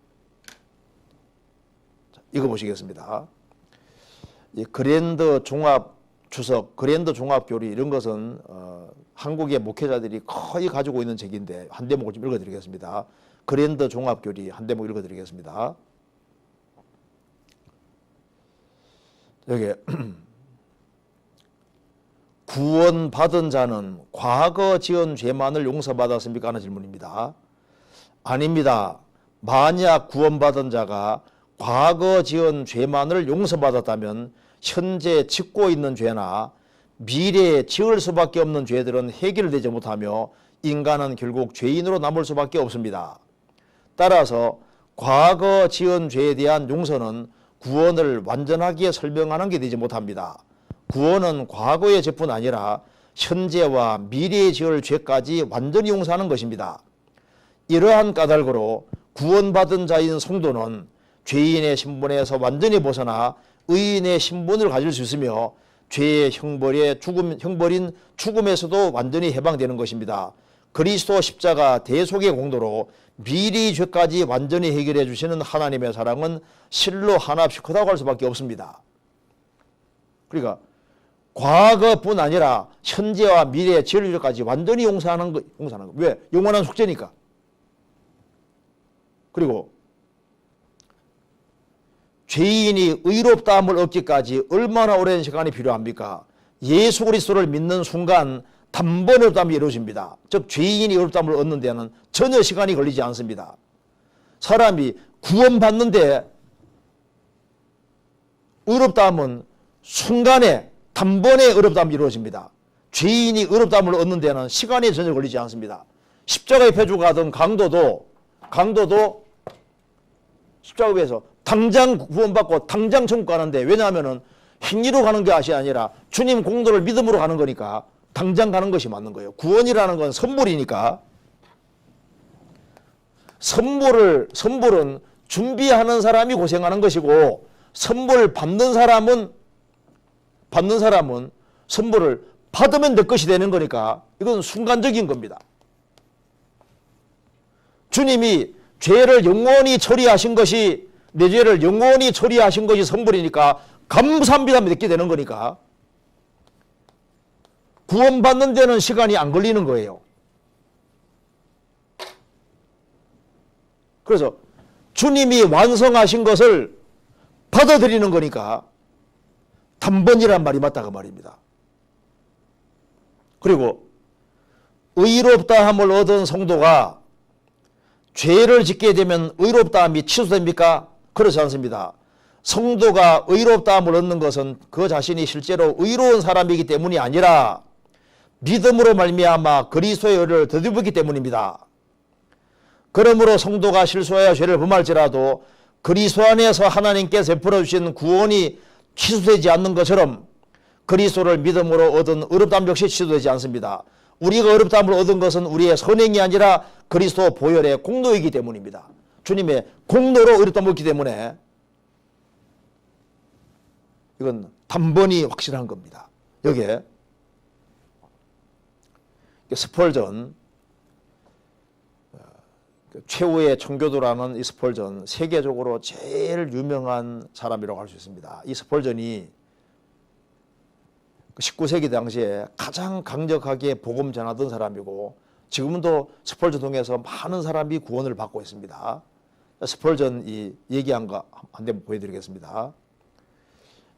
자, 이거 보시겠습니다. 그랜드 종합 주석, 그랜드 종합 교리 이런 것은 한국의 목회자들이 거의 가지고 있는 책인데 한 대목을 좀 읽어드리겠습니다. 그랜드 종합 교리 한 대목 읽어드리겠습니다. 여기 구원받은 자는 과거 지은 죄만을 용서받았습니까? 하는 질문입니다. 아닙니다. 만약 구원받은 자가 과거 지은 죄만을 용서받았다면 현재 짓고 있는 죄나 미래에 지을 수밖에 없는 죄들은 해결되지 못하며 인간은 결국 죄인으로 남을 수밖에 없습니다. 따라서 과거 지은 죄에 대한 용서는 구원을 완전하게 설명하는 게 되지 못합니다. 구원은 과거의 죄뿐 아니라 현재와 미래에 지을 죄까지 완전히 용서하는 것입니다. 이러한 까닭으로 구원받은 자인 성도는 죄인의 신분에서 완전히 벗어나 의인의 신분을 가질 수 있으며 죄의 형벌인 죽음에서도 완전히 해방되는 것입니다. 그리스도 십자가 대속의 공로로 미리 죄까지 완전히 해결해 주시는 하나님의 사랑은 실로 한없이 크다고 할 수밖에 없습니다. 그러니까 과거뿐 아니라 현재와 미래의 죄까지 완전히 용서하는 거. 왜? 영원한 속죄니까. 그리고 죄인이 의롭다함을 얻기까지 얼마나 오랜 시간이 필요합니까? 예수 그리스도를 믿는 순간 단번에 의롭다함이 이루어집니다. 즉 죄인이 의롭다함을 얻는 데는 전혀 시간이 걸리지 않습니다. 사람이 구원받는데 의롭다함은 순간에 단번에 의롭다함이 이루어집니다. 죄인이 의롭다함을 얻는 데는 시간이 전혀 걸리지 않습니다. 십자가의 표주가 하던 강도도 십자가 위에서 당장 구원받고 당장 천국 가는데, 왜냐하면 행위로 가는 것이 아니라 주님 공로를 믿음으로 가는 거니까 당장 가는 것이 맞는 거예요. 구원이라는 건 선물이니까. 선물은 준비하는 사람이 고생하는 것이고, 선물 받는 사람은 선물을 받으면 내 것이 되는 거니까 이건 순간적인 겁니다. 주님이 죄를 영원히 처리하신 것이, 내 죄를 영원히 처리하신 것이 선물이니까 감사합니다 하면 듣게 되는 거니까 구원받는 데는 시간이 안 걸리는 거예요. 그래서 주님이 완성하신 것을 받아들이는 거니까 단번이란 말이 맞다 그 말입니다. 그리고 의롭다함을 얻은 성도가 죄를 짓게 되면 의롭다함이 취소됩니까? 그렇지 않습니다. 성도가 의롭다함을 얻는 것은 그 자신이 실제로 의로운 사람이기 때문이 아니라 믿음으로 말미암아 그리스도의 의를 더듬었기 때문입니다. 그러므로 성도가 실수하여 죄를 범할지라도 그리스도 안에서 하나님께서 베풀어 주신 구원이 취소되지 않는 것처럼 그리스도를 믿음으로 얻은 의롭다함 역시 취소되지 않습니다. 우리가 의롭다함을 얻은 것은 우리의 선행이 아니라 그리스도 보혈의 공로이기 때문입니다. 주님의 공로로 의롭다함을 얻기 때문에 이건 단번이 확실한 겁니다. 여기에 스펄전, 최후의 청교도라는 이 스펄전, 세계적으로 제일 유명한 사람이라고 할 수 있습니다. 이 스펄전이 19세기 당시에 가장 강력하게 복음 전하던 사람이고, 지금도 스펄전 통해서 많은 사람이 구원을 받고 있습니다. 스펄전이 얘기한 거 한 대 보여드리겠습니다.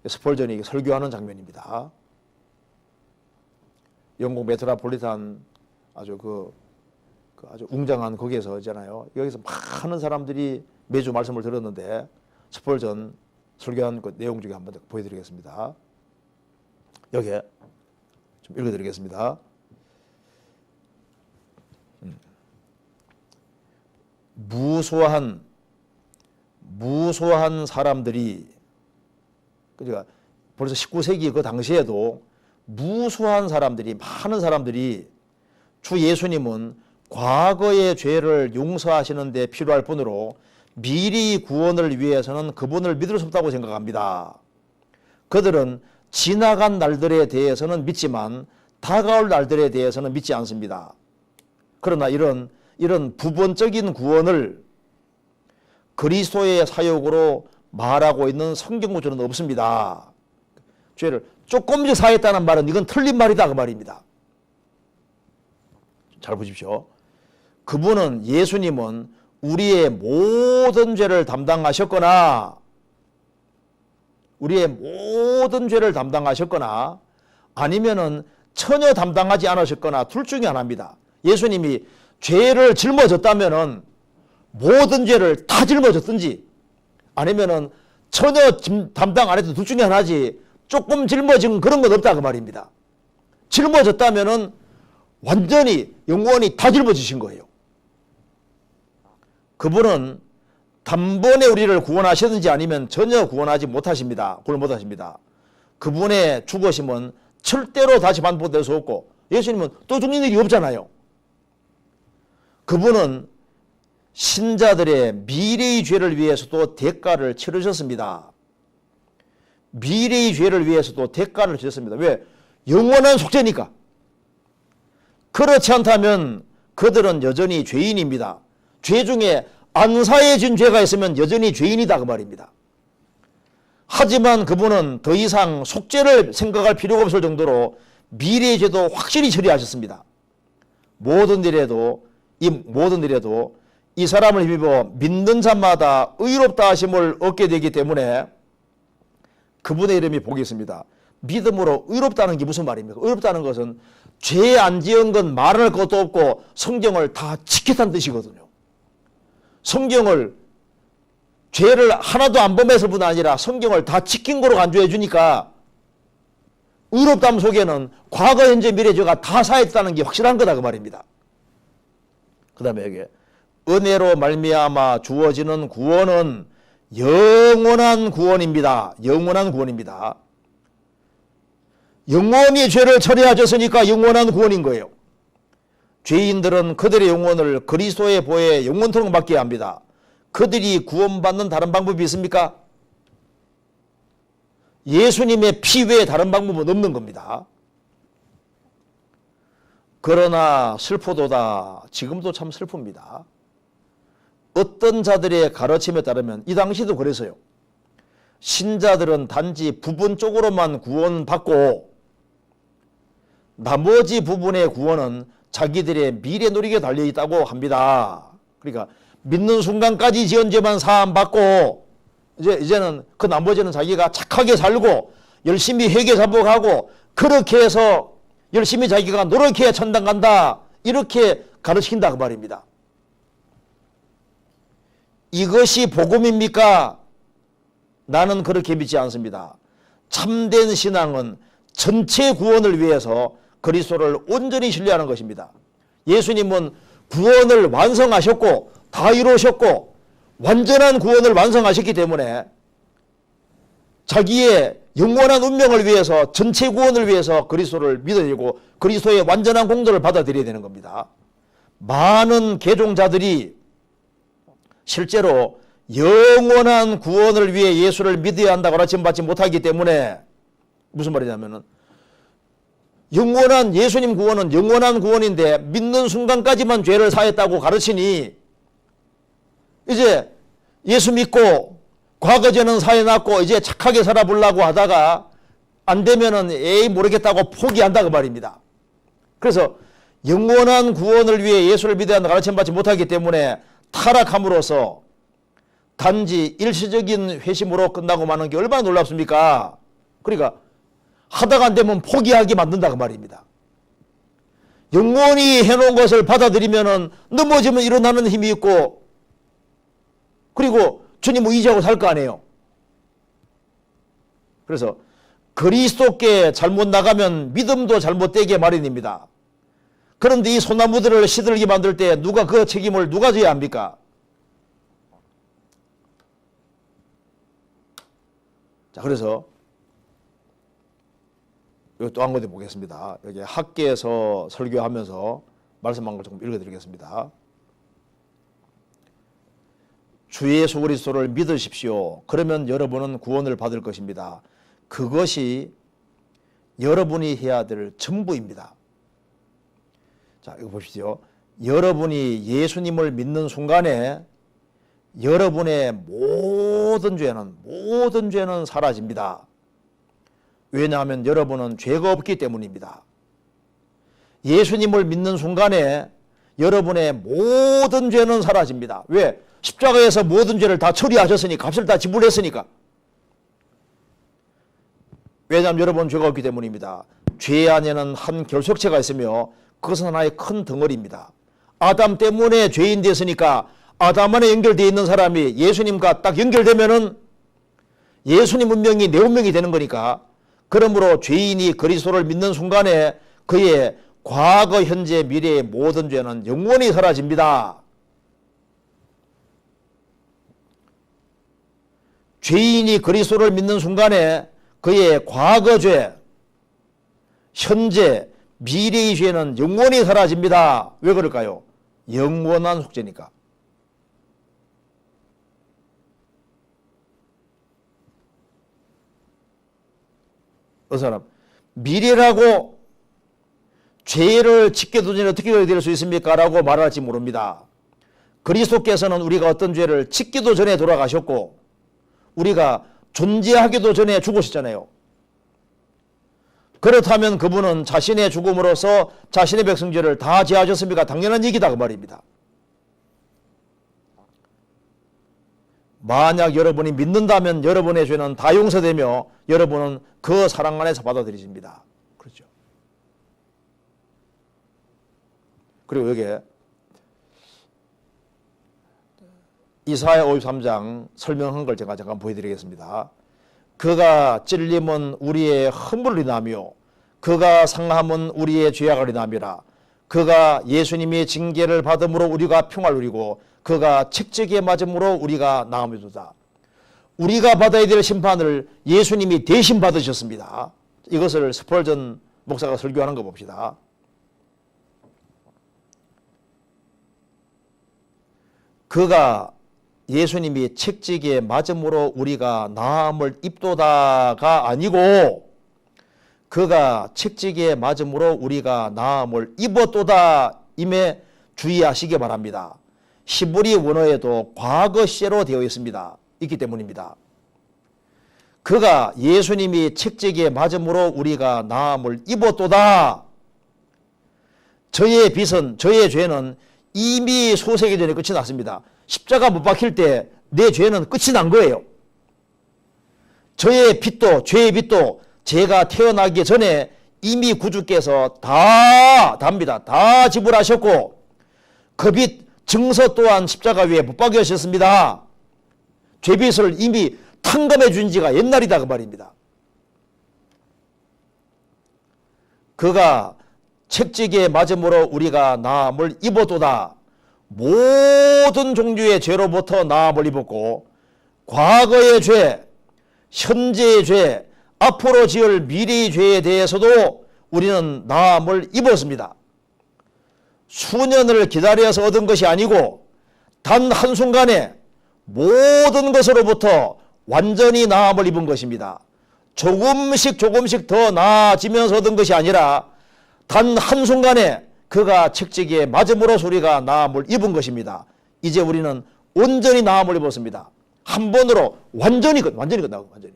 스펄전이 설교하는 장면입니다. 영국 메트로폴리탄 아주 아주 웅장한 거기에서 있잖아요. 여기서 많은 사람들이 매주 말씀을 들었는데 스펄전 설교한 그 내용 중에 한번 보여드리겠습니다. 여기에 좀 읽어드리겠습니다. 무소한 사람들이, 그러니까 벌써 19세기 그 당시에도 무수한 사람들이, 많은 사람들이 주 예수님은 과거의 죄를 용서하시는 데 필요할 뿐으로 미리 구원을 위해서는 그분을 믿을 수 없다고 생각합니다. 그들은 지나간 날들에 대해서는 믿지만 다가올 날들에 대해서는 믿지 않습니다. 그러나 이런 부분적인 구원을 그리스도의 사역으로 말하고 있는 성경 구절은 없습니다. 죄를 조금씩 사했다는 말은 이건 틀린 말이다 그 말입니다. 잘 보십시오. 그분은, 예수님은 우리의 모든 죄를 담당하셨거나 아니면은 전혀 담당하지 않으셨거나 둘 중에 하나입니다. 예수님이 죄를 짊어졌다면은 모든 죄를 다 짊어졌든지, 아니면은 전혀 담당 안 해도 둘 중에 하나지, 조금 짊어진 그런 건 없다 그 말입니다. 짊어졌다면은 완전히 영원히 다 짊어지신 거예요. 그분은 단번에 우리를 구원하시든지 아니면 전혀 구원하지 못하십니다. 구원 못하십니다. 그분의 죽으심은 절대로 다시 반복될 수 없고, 예수님은 또 죽는 일이 없잖아요. 그분은 신자들의 미래의 죄를 위해서도 대가를 치르셨습니다. 미래의 죄를 위해서도 대가를 치렀습니다. 왜? 영원한 속죄니까. 그렇지 않다면 그들은 여전히 죄인입니다. 죄 중에 안 사해진 죄가 있으면 여전히 죄인이다 그 말입니다. 하지만 그분은 더 이상 속죄를 생각할 필요가 없을 정도로 미래의 죄도 확실히 처리하셨습니다. 모든 일에도 이 사람을 힘입어 믿는 자마다 의롭다 하심을 얻게 되기 때문에 그분의 이름이 복이 있습니다. 믿음으로 의롭다는 게 무슨 말입니까? 의롭다는 것은 죄 안 지은 건 말할 것도 없고 성경을 다 지켰다는 뜻이거든요. 성경을 죄를 하나도 안 범했을 뿐 아니라 성경을 다 지킨 거로 간주해 주니까 의롭다함 속에는 과거, 현재, 미래 죄가 다 사했다는 게 확실한 거다 그 말입니다. 그 다음에 여기 은혜로 말미암아 주어지는 구원은 영원한 구원입니다. 영원한 구원입니다. 영원히 죄를 처리하셨으니까 영원한 구원인 거예요. 죄인들은 그들의 영혼을 그리스도의 보혜에 영원토록 맡겨야 합니다. 그들이 구원받는 다른 방법이 있습니까? 예수님의 피 외에 다른 방법은 없는 겁니다. 그러나 슬프도다. 지금도 참 슬픕니다. 어떤 자들의 가르침에 따르면 이 당시도 그래서요. 신자들은 단지 부분적으로만 구원받고 나머지 부분의 구원은 자기들의 미래 노력에 달려있다고 합니다. 그러니까 믿는 순간까지 지은 죄만 사함받고 이제는 그 나머지는 자기가 착하게 살고 열심히 회개사복하고 그렇게 해서 열심히 자기가 노력해야 천당 간다. 이렇게 가르친다 그 말입니다. 이것이 복음입니까? 나는 그렇게 믿지 않습니다. 참된 신앙은 전체 구원을 위해서 그리스도를 온전히 신뢰하는 것입니다. 예수님은 구원을 완성하셨고 다 이루셨고 완전한 구원을 완성하셨기 때문에 자기의 영원한 운명을 위해서 전체 구원을 위해서 그리스도를 믿어야 되고 그리스도의 완전한 공로를 받아들여야 되는 겁니다. 많은 개종자들이 실제로 영원한 구원을 위해 예수를 믿어야 한다고 가르침받지 못하기 때문에 무슨 말이냐면은 영원한 예수님 구원은 영원한 구원인데 믿는 순간까지만 죄를 사했다고 가르치니 이제 예수 믿고 과거 죄는 사해놨고 이제 착하게 살아보려고 하다가 안 되면은 에이 모르겠다고 포기한다 그 말입니다. 그래서 영원한 구원을 위해 예수를 믿어야 한다 가르침받지 못하기 때문에 타락함으로써 단지 일시적인 회심으로 끝나고 마는 게 얼마나 놀랍습니까? 그러니까 하다가 안 되면 포기하게 만든다 그 말입니다. 영원히 해놓은 것을 받아들이면은 넘어지면 일어나는 힘이 있고 그리고 주님 의지하고 살 거 아니에요. 그래서 그리스도께 잘못 나가면 믿음도 잘못되게 마련입니다. 그런데 이 소나무들을 시들게 만들 때 누가 그 책임을 누가 져야 합니까? 자, 그래서 여기 또 한 군데 보겠습니다. 여기 학계에서 설교하면서 말씀한 걸 조금 읽어드리겠습니다. 주 예수 그리스도를 믿으십시오. 그러면 여러분은 구원을 받을 것입니다. 그것이 여러분이 해야 될 전부입니다. 자, 이거 보십시오. 여러분이 예수님을 믿는 순간에 여러분의 모든 죄는 사라집니다. 왜냐하면 여러분은 죄가 없기 때문입니다. 예수님을 믿는 순간에 여러분의 모든 죄는 사라집니다. 왜? 십자가에서 모든 죄를 다 처리하셨으니까, 값을 다 지불했으니까. 왜냐하면 여러분 죄가 없기 때문입니다. 죄 안에는 한 결속체가 있으며 그것은 하나의 큰 덩어리입니다. 아담 때문에 죄인 됐으니까 아담 안에 연결되어 있는 사람이 예수님과 딱 연결되면은 예수님 운명이 내 운명이 되는 거니까 그러므로 죄인이 그리스도를 믿는 순간에 그의 과거, 현재, 미래의 모든 죄는 영원히 사라집니다. 죄인이 그리스도를 믿는 순간에 그의 과거 죄, 현재, 미래의 죄는 영원히 사라집니다. 왜 그럴까요? 영원한 속죄니까. 어떤 사람 미래라고 죄를 짓게 전에 어떻게 될 수 있습니까? 라고 말할지 모릅니다. 그리스도께서는 우리가 어떤 죄를 짓기도 전에 돌아가셨고 우리가 존재하기도 전에 죽으셨잖아요. 그렇다면 그분은 자신의 죽음으로써 자신의 백성죄를 다 제하셨습니까? 당연한 얘기다 그 말입니다. 만약 여러분이 믿는다면 여러분의 죄는 다 용서되며 여러분은 그 사랑 안에서 받아들여집니다. 그렇죠. 그리고 여기에 이사야 53장 설명한 걸 제가 잠깐 보여드리겠습니다. 그가 찔림은 우리의 허물을 인하며 그가 상함은 우리의 죄악을 인함이라. 그가 예수님의 징계를 받음으로 우리가 평화를 누리고 그가 책찍에 맞음으로 우리가 나음이도다. 우리가 받아야 될 심판을 예수님이 대신 받으셨습니다. 이것을 스펄전 목사가 설교하는 거 봅시다. 그가 예수님이 책찍에 맞음으로 우리가 나음을 입도다가 아니고 그가 책찍에 맞음으로 우리가 나음을 입었도다 임에 주의하시기 바랍니다. 히브리 원어에도 과거 시제로 되어 있습니다. 있기 때문입니다. 그가 예수님이 책찍에 맞음으로 우리가 나음을 입었도다. 저의 빚은 저의 죄는 이미 소세기 전에 끝이 났습니다. 십자가 못 박힐 때 내 죄는 끝이 난 거예요. 저의 빚도 죄의 빚도 제가 태어나기 전에 이미 구주께서 답니다. 다 지불하셨고 그 빚 증서 또한 십자가 위에 못 박으셨습니다. 죄빚을 이미 탕감해 준 지가 옛날이다 그 말입니다. 그가 책찍에 맞음으로 우리가 나음을 입었도다. 모든 종류의 죄로부터 나음을 입었고 과거의 죄, 현재의 죄, 앞으로 지을 미래의 죄에 대해서도 우리는 나음을 입었습니다. 수년을 기다려서 얻은 것이 아니고 단 한순간에 모든 것으로부터 완전히 나음을 입은 것입니다. 조금씩 더 나아지면서 얻은 것이 아니라 단 한순간에 그가 책찍에 맞음으로써 우리가 나음을 입은 것입니다. 이제 우리는 온전히 나음을 입었습니다. 한 번으로 완전히 끝나고 완전히.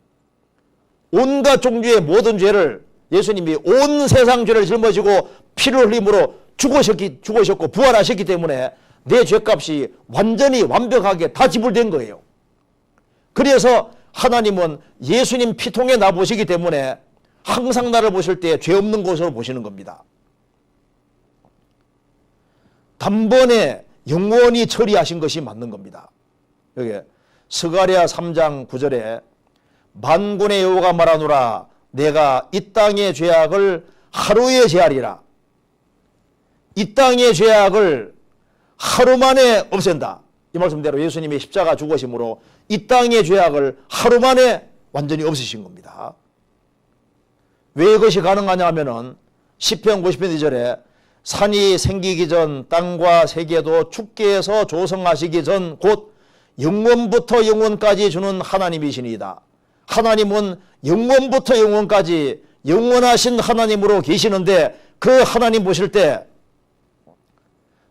온갖 종류의 모든 죄를 예수님이 온 세상 죄를 짊어지고 피를 흘림으로 죽으셨고 부활하셨기 때문에 내 죄값이 완전히 완벽하게 다 지불된 거예요. 그래서 하나님은 예수님 피통에 나 보시기 때문에 항상 나를 보실 때 죄 없는 곳으로 보시는 겁니다. 단번에 영원히 처리하신 것이 맞는 겁니다. 여기 스가랴 3장 9절에 만군의 여호와가 말하노라 내가 이 땅의 죄악을 하루에 제하리라. 이 땅의 죄악을 하루 만에 없앤다. 이 말씀대로 예수님이 십자가 죽으심으로 이 땅의 죄악을 하루 만에 완전히 없애신 겁니다. 왜 이것이 가능하냐 하면은 시편 90편 2절에 산이 생기기 전 땅과 세계도 축계에서 조성하시기 전 곧 영원부터 영원까지 주는 하나님이시니이다. 하나님은 영원부터 영원까지 영원하신 하나님으로 계시는데 그 하나님 보실 때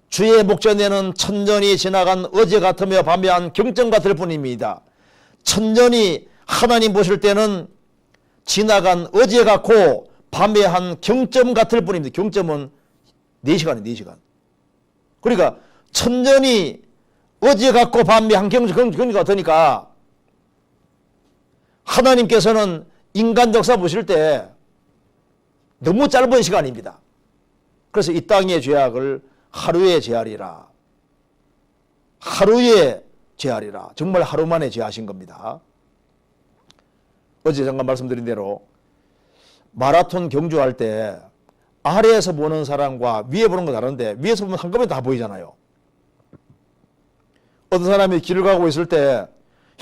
주의 목전에는 천년이 지나간 어제 같으며 밤에 한 경점 같을 뿐입니다. 천년이 하나님 보실 때는 지나간 어제 같고 밤에 한 경점 같을 뿐입니다. 경점은 4시간이에요. 4시간. 그러니까 천년이 어제 같고 밤에 한 경점 같으니까 하나님께서는 인간 역사 보실 때 너무 짧은 시간입니다. 그래서 이 땅의 죄악을 하루에 제하리라. 하루에 제하리라. 정말 하루 만에 제하신 겁니다. 어제 잠깐 말씀드린 대로 마라톤 경주할 때 아래에서 보는 사람과 위에 보는 거 다른데 위에서 보면 한꺼번에 다 보이잖아요. 어떤 사람이 길을 가고 있을 때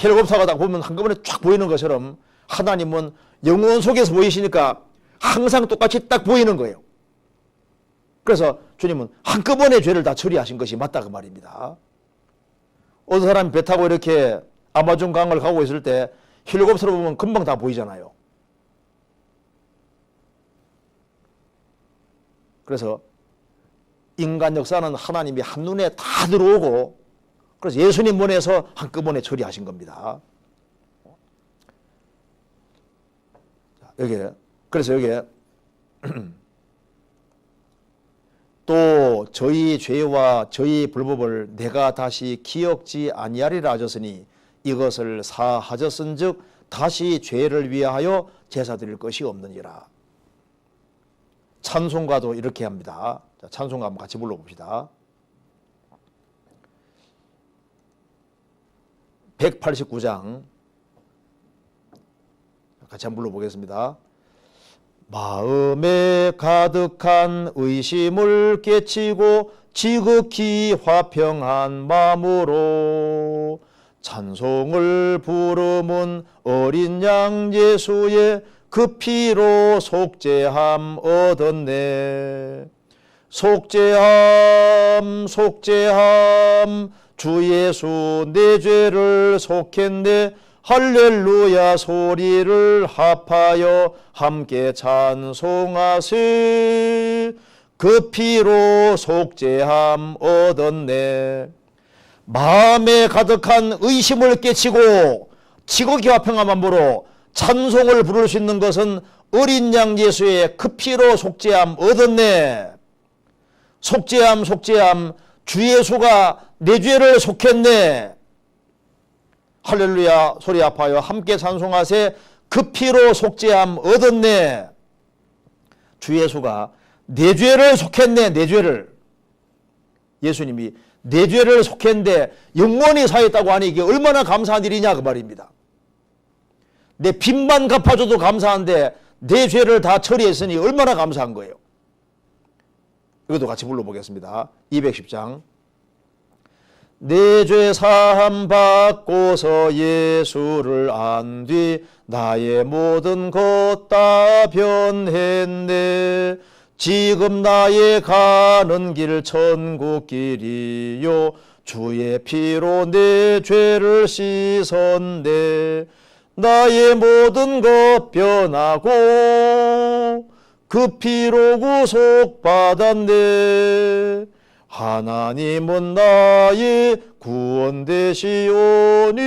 헬리콥터가 딱 보면 한꺼번에 쫙 보이는 것처럼 하나님은 영원 속에서 보이시니까 항상 똑같이 딱 보이는 거예요. 그래서 주님은 한꺼번에 죄를 다 처리하신 것이 맞다 그 말입니다. 어떤 사람이 배 타고 이렇게 아마존 강을 가고 있을 때 헬리콥터로 보면 금방 다 보이잖아요. 그래서 인간 역사는 하나님이 한눈에 다 들어오고 그래서 예수님 보내서 한꺼번에 처리하신 겁니다. 그래서 여기에 또 저희 죄와 저희 불법을 내가 다시 기억지 아니하리라 하셨으니 이것을 사하셨은즉 다시 죄를 위하여 제사 드릴 것이 없느니라. 찬송가도 이렇게 합니다. 자, 찬송가 한번 같이 불러봅시다. 189장 같이 한번 불러보겠습니다. 마음에 가득한 의심을 깨치고 지극히 화평한 마음으로 찬송을 부르면 어린 양 예수의 그 피로 속죄함 얻었네. 속죄함 속죄함 주 예수 내 죄를 속했네. 할렐루야 소리를 합하여 함께 찬송하세. 그 피로 속죄함 얻었네. 마음에 가득한 의심을 깨치고 지극히 화평한 마음으로 찬송을 부를 수 있는 것은 어린 양 예수의 그 피로 속죄함 얻었네. 속죄함 속죄함 주 예수가 내 죄를 속했네. 할렐루야 소리 아파요 함께 찬송하세. 그 피로 속죄함 얻었네. 주 예수가 내 죄를 속했네. 내 죄를 예수님이 내 죄를 속했는데 영원히 사했다고 하니 이게 얼마나 감사한 일이냐 그 말입니다. 내 빚만 갚아줘도 감사한데 내 죄를 다 처리했으니 얼마나 감사한 거예요. 이것도 같이 불러보겠습니다. 210장 내 죄 사함 받고서 예수를 안 뒤 나의 모든 것 다 변했네. 지금 나의 가는 길 천국 길이요 주의 피로 내 죄를 씻었네. 나의 모든 것 변하고 그 피로 구속받았네. 하나님은 나의 구원 되시오니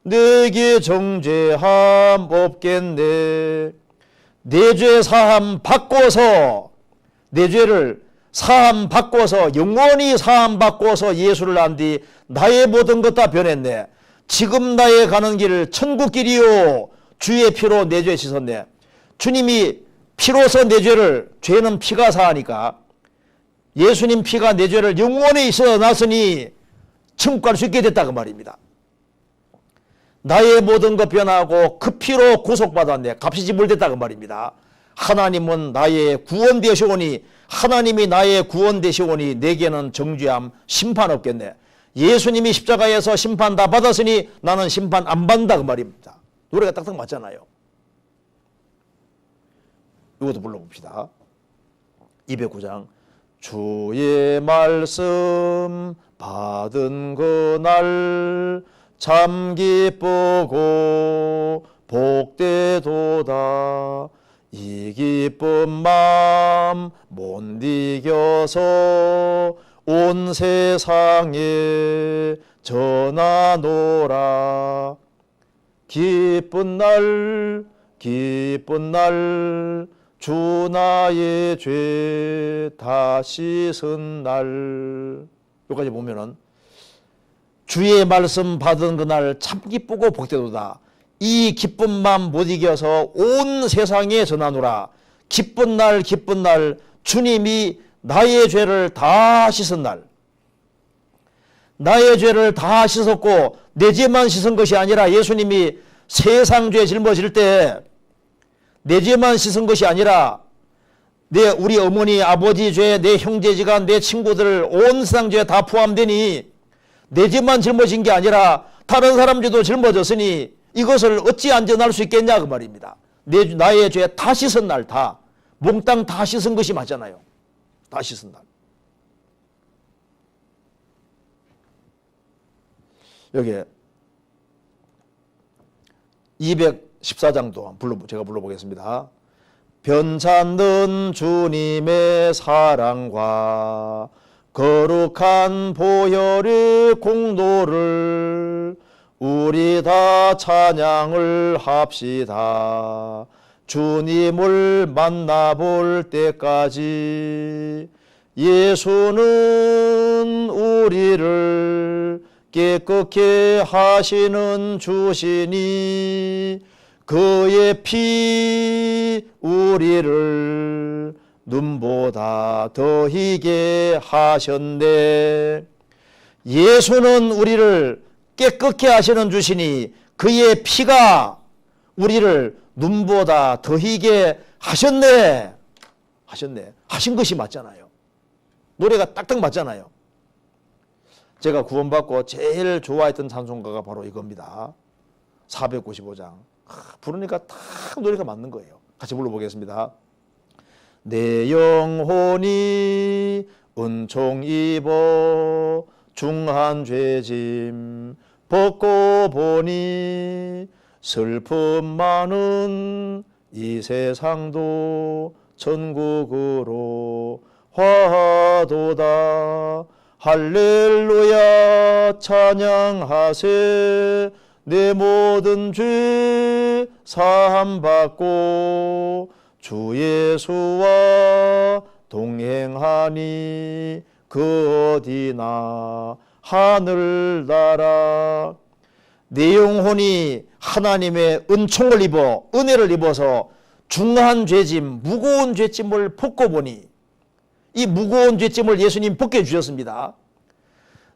내게 정죄함 없겠네. 내 죄 사함 받고서 내 죄를 사함 받고서 영원히 사함 받고서 예수를 안 뒤 나의 모든 것 다 변했네. 지금 나의 가는 길 천국 길이요 주의 피로 내 죄 씻었네. 주님이 피로서 내 죄를 죄는 피가 사하니까 예수님 피가 내 죄를 영원히 씻어놨으니 천국 갈 수 있게 됐다 그 말입니다. 나의 모든 것 변하고 그 피로 구속받았네. 값이 지불됐다 그 말입니다. 하나님은 나의 구원 되시오니 하나님이 나의 구원 되시오니 내게는 정죄함 심판 없겠네. 예수님이 십자가에서 심판 다 받았으니 나는 심판 안 받는다 그 말입니다. 노래가 딱딱 맞잖아요. 이것도 불러봅시다. 209장 주의 말씀 받은 그날 참 기쁘고 복되도다. 이 기쁜 마음 못 이겨서 온 세상에 전하노라. 기쁜 날 기쁜 날 주 나의 죄 다 씻은 날. 여기까지 보면은 주의 말씀 받은 그날 참 기쁘고 복되도다. 이 기쁜 마음 못 이겨서 온 세상에 전하노라. 기쁜 날 기쁜 날 주님이 나의 죄를 다 씻은 날. 나의 죄를 다 씻었고 내 죄만 씻은 것이 아니라 예수님이 세상 죄 짊어질 때 내 죄만 씻은 것이 아니라 우리 어머니 아버지 죄, 내 형제지간, 내 친구들 온 세상 죄 다 포함되니 내 죄만 짊어진 게 아니라 다른 사람 죄도 짊어졌으니 이것을 어찌 안전할 수 있겠냐 그 말입니다. 나의 죄 다 씻은 날. 다 몽땅 다 씻은 것이 맞잖아요. 다 씻은 날. 여기에 214장도 제가 불러보겠습니다. 변찮는 주님의 사랑과 거룩한 보혈의 공로를 우리 다 찬양을 합시다. 주님을 만나볼 때까지 예수는 우리를 깨끗게 하시는 주시니 그의 피 우리를 눈보다 더 희게 하셨네. 예수는 우리를 깨끗게 하시는 주시니 그의 피가 우리를 눈보다 더 희게 하셨네. 하신 것이 맞잖아요. 노래가 딱딱 맞잖아요. 제가 구원받고 제일 좋아했던 찬송가가 바로 이겁니다. 495장. 부르니까 딱 노래가 맞는 거예요. 같이 불러보겠습니다. 내 영혼이 은총 입어 중한 죄짐 벗고 보니 슬픔 많은 이 세상도 천국으로 화도다. 할렐루야 찬양하세. 내 모든 죄 사함받고 주 예수와 동행하니 그 어디나 하늘나라. 내 영혼이 하나님의 은총을 입어 은혜를 입어서 중한 죄짐 무거운 죄짐을 벗고 보니 이 무거운 죄짐을 예수님 벗겨 주셨습니다.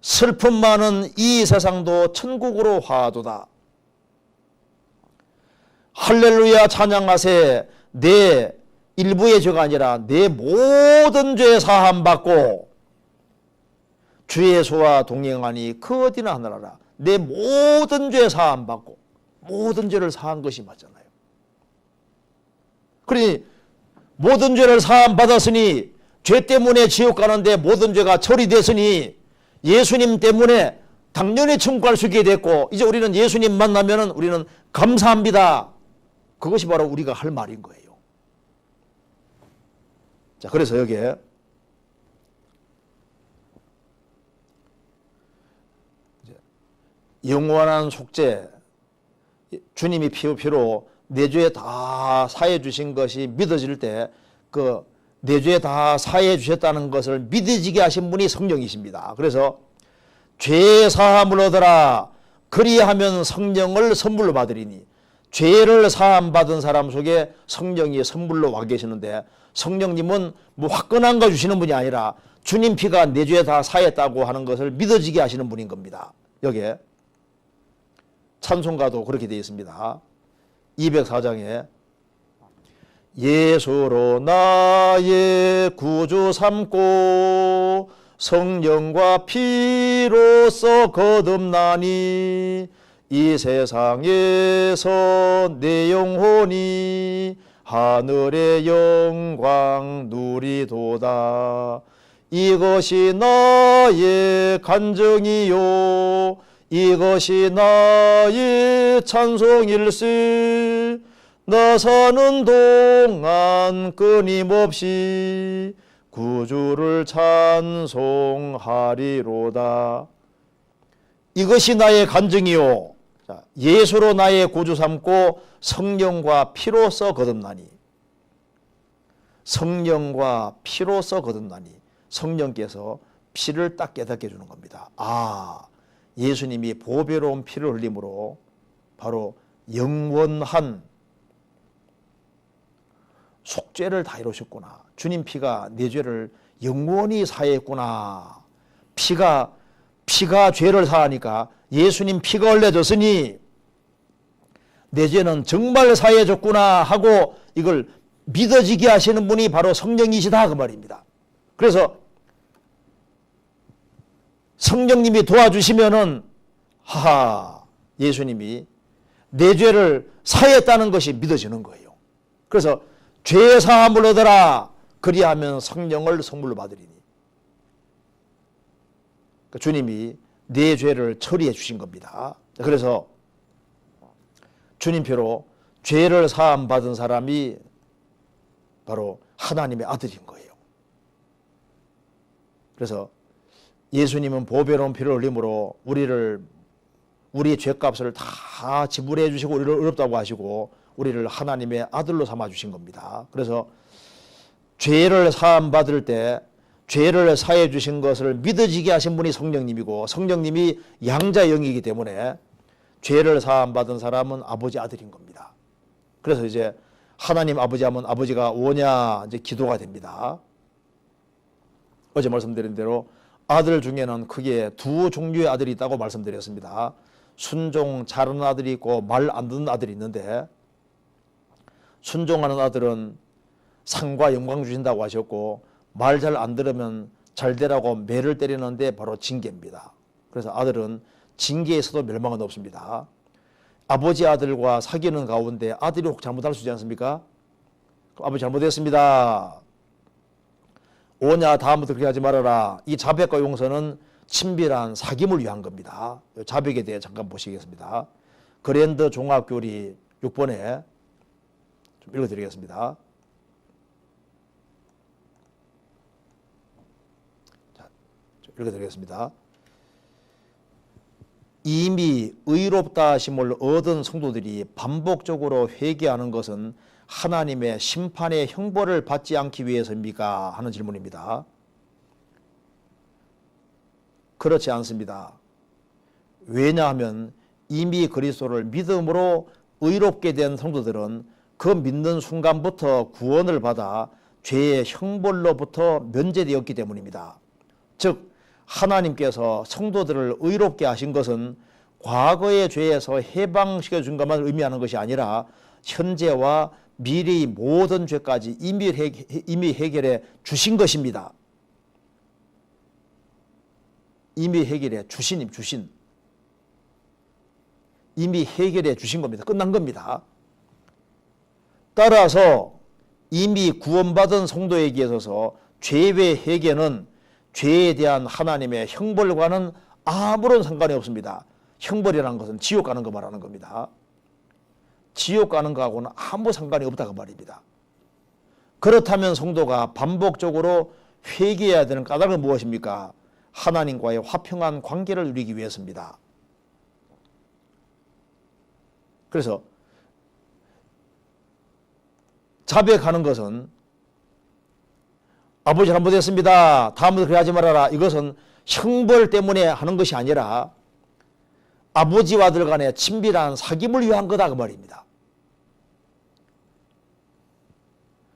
슬픔 많은 이 세상도 천국으로 화도다. 할렐루야 찬양하세. 내 일부의 죄가 아니라 내 모든 죄 사함받고 주 예수와 동행하니 그 어디나 하늘나라. 내 모든 죄 사함받고 모든 죄를 사한 것이 맞잖아요. 그러니 모든 죄를 사함받았으니 죄 때문에 지옥 가는데 모든 죄가 처리됐으니 예수님 때문에 당연히 천국 갈 수 있게 됐고 이제 우리는 예수님 만나면은 우리는 감사합니다. 그것이 바로 우리가 할 말인 거예요. 자, 그래서 여기에 영원한 속죄, 주님이 피로 내 죄 다 사해 주신 것이 믿어질 때 그 내 죄 다 사해 주셨다는 것을 믿어지게 하신 분이 성령이십니다. 그래서 죄 사함을 얻어라. 그리하면 성령을 선물로 받으리니 죄를 사함 받은 사람 속에 성령이 선물로 와 계시는데 성령님은 뭐 화끈한 거 주시는 분이 아니라 주님 피가 내 죄 다 사했다고 하는 것을 믿어지게 하시는 분인 겁니다. 여기에 찬송가도 그렇게 되어 있습니다. 204장에 예수로 나의 구주 삼고 성령과 피로써 거듭나니 이 세상에서 내 영혼이 하늘의 영광 누리도다. 이것이 나의 간증이요 이것이 나의 찬송일세. 나 사는 동안 끊임없이 구주를 찬송하리로다. 이것이 나의 간증이요 예수로 나의 구주 삼고 성령과 피로써 거듭나니 성령과 피로써 거듭나니 성령께서 피를 딱 깨닫게 해주는 겁니다. 아, 예수님이 보배로운 피를 흘림으로 바로 영원한 속죄를 다 이루셨구나. 주님 피가 내 죄를 영원히 사했구나. 피가 죄를 사하니까 예수님 피가 흘려졌으니 내 죄는 정말 사해졌구나 하고 이걸 믿어지게 하시는 분이 바로 성령이시다 그 말입니다. 그래서 성령님이 도와주시면은 하하 예수님이 내 죄를 사했다는 것이 믿어지는 거예요. 그래서 죄 사함을 얻어라. 그리하면 성령을 선물로 받으리니. 그러니까 주님이 내 죄를 처리해 주신 겁니다. 그래서 주님표로 죄를 사함 받은 사람이 바로 하나님의 아들인 거예요. 그래서 예수님은 보배로운 피를 흘림으로 우리의 죄값을 다 지불해 주시고 우리를 의롭다고 하시고 우리를 하나님의 아들로 삼아 주신 겁니다. 그래서 죄를 사함 받을 때 죄를 사해 주신 것을 믿어지게 하신 분이 성령님이고 성령님이 양자 영이기 때문에 죄를 사함 받은 사람은 아버지 아들인 겁니다. 그래서 이제 하나님 아버지 하면 아버지가 오냐 이제 기도가 됩니다. 어제 말씀드린 대로 아들 중에는 크게 두 종류의 아들이 있다고 말씀드렸습니다. 순종 잘하는 아들이 있고 말 안 듣는 아들이 있는데 순종하는 아들은 상과 영광 주신다고 하셨고 말 잘 안 들으면 잘 되라고 매를 때리는데 바로 징계입니다. 그래서 아들은 징계에서도 멸망은 없습니다. 아버지 아들과 사귀는 가운데 아들이 혹 잘못할 수 있지 않습니까? 아버지 잘못했습니다. 오냐 다음부터 그렇게 하지 말아라. 이 자백과 용서는 친밀한 사귐을 위한 겁니다. 자백에 대해 잠깐 보시겠습니다. 그랜드 종합교리 6번에 좀 읽어드리겠습니다. 자, 좀 읽어드리겠습니다. 이미 의롭다 하심을 얻은 성도들이 반복적으로 회개하는 것은 하나님의 심판의 형벌을 받지 않기 위해서입니까? 하는 질문입니다. 그렇지 않습니다. 왜냐하면 이미 그리스도를 믿음으로 의롭게 된 성도들은 그 믿는 순간부터 구원을 받아 죄의 형벌로부터 면제되었기 때문입니다. 즉 하나님께서 성도들을 의롭게 하신 것은 과거의 죄에서 해방시켜 준 것만 의미하는 것이 아니라 현재와 미래의 모든 죄까지 이미 해결해 주신 것입니다. 이미 해결해 주신. 이미 해결해 주신 겁니다. 끝난 겁니다. 따라서 이미 구원받은 성도에게 있어서 죄의 해결은 죄에 대한 하나님의 형벌과는 아무런 상관이 없습니다. 형벌이라는 것은 지옥 가는 거 말하는 겁니다. 지옥 가는 거하고는 아무 상관이 없다고 말입니다. 그렇다면 성도가 반복적으로 회개해야 되는 까닭은 무엇입니까? 하나님과의 화평한 관계를 누리기 위해서입니다. 그래서 자백하는 것은 아버지 잘못했습니다. 다음부터 그렇게 하지 말아라. 이것은 형벌 때문에 하는 것이 아니라 아버지와 아들 간의 친밀한 사귐을 위한 거다 그 말입니다.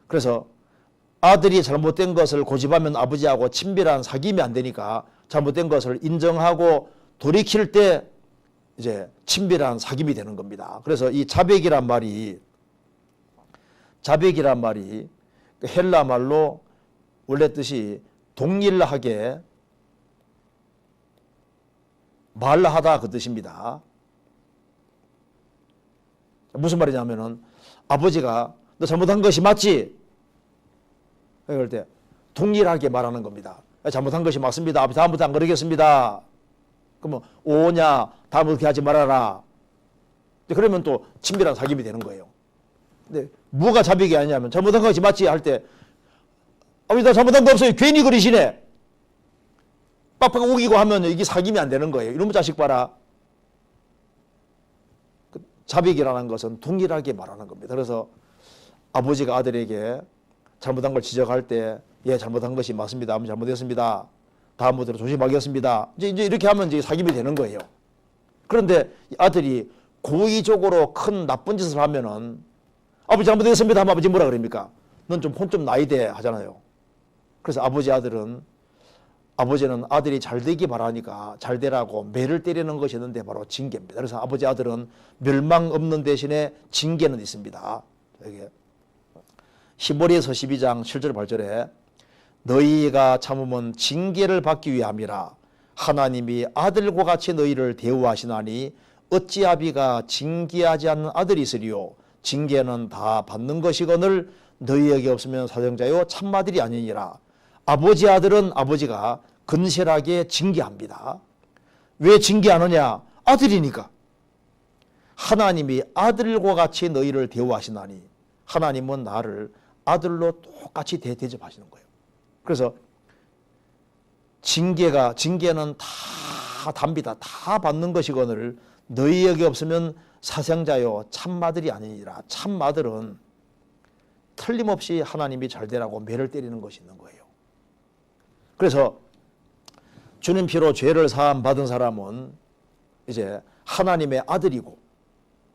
그래서 아들이 잘못된 것을 고집하면 아버지하고 친밀한 사귐이 안 되니까 잘못된 것을 인정하고 돌이킬 때 이제 친밀한 사귐이 되는 겁니다. 그래서 이 자백이란 말이 헬라 말로 원래 뜻이 동일하게 말하다 그 뜻입니다. 무슨 말이냐면은 아버지가 너 잘못한 것이 맞지? 그럴 때 동일하게 말하는 겁니다. 잘못한 것이 맞습니다. 아버지 다음부터 안 그러겠습니다. 그러면 오냐 다음부터 그렇게 하지 말아라. 그러면 또 친밀한 사귐이 되는 거예요. 근데 뭐가 자백이 아니냐면 잘못한 것이 맞지 할 때 아버지 나 잘못한 거 없어요. 괜히 그러시네. 빡빡 우기고 하면 이게 사귐이 안 되는 거예요. 이놈의 자식 봐라. 자백이라는 것은 동일하게 말하는 겁니다. 그래서 아버지가 아들에게 잘못한 걸 지적할 때 예, 잘못한 것이 맞습니다. 아버지 잘못했습니다. 다음부터 조심하겠습니다. 이제 이렇게 하면 이제 사귐이 되는 거예요. 그런데 아들이 고의적으로 큰 나쁜 짓을 하면은 아버지 잘못했습니다 하면 아버지 뭐라 그럽니까? 넌 좀 혼 좀 나이 돼 하잖아요. 그래서 아버지는 아들이 잘 되기 바라니까 잘 되라고 매를 때리는 것이 있는데 바로 징계입니다. 그래서 아버지 아들은 멸망 없는 대신에 징계는 있습니다. 여기 히브리서 12장 7절 8절에 너희가 참으면 징계를 받기 위함이라 하나님이 아들과 같이 너희를 대우하시나니 어찌하비가 징계하지 않는 아들이 있으리요 징계는 다 받는 것이거늘 너희에게 없으면 사정자요 참마들이 아니니라. 아버지 아들은 아버지가 근실하게 징계합니다. 왜 징계하느냐? 아들이니까. 하나님이 아들과 같이 너희를 대우하시나니 하나님은 나를 아들로 똑같이 대접하시는 거예요. 그래서 징계는 다 답니다. 다 받는 것이거늘 너희에게 없으면 사생자요 참마들이 아니니라. 참마들은 틀림없이 하나님이 잘 되라고 매를 때리는 것이 있는 거예요. 그래서 주님 피로 죄를 사함 받은 사람은 이제 하나님의 아들이고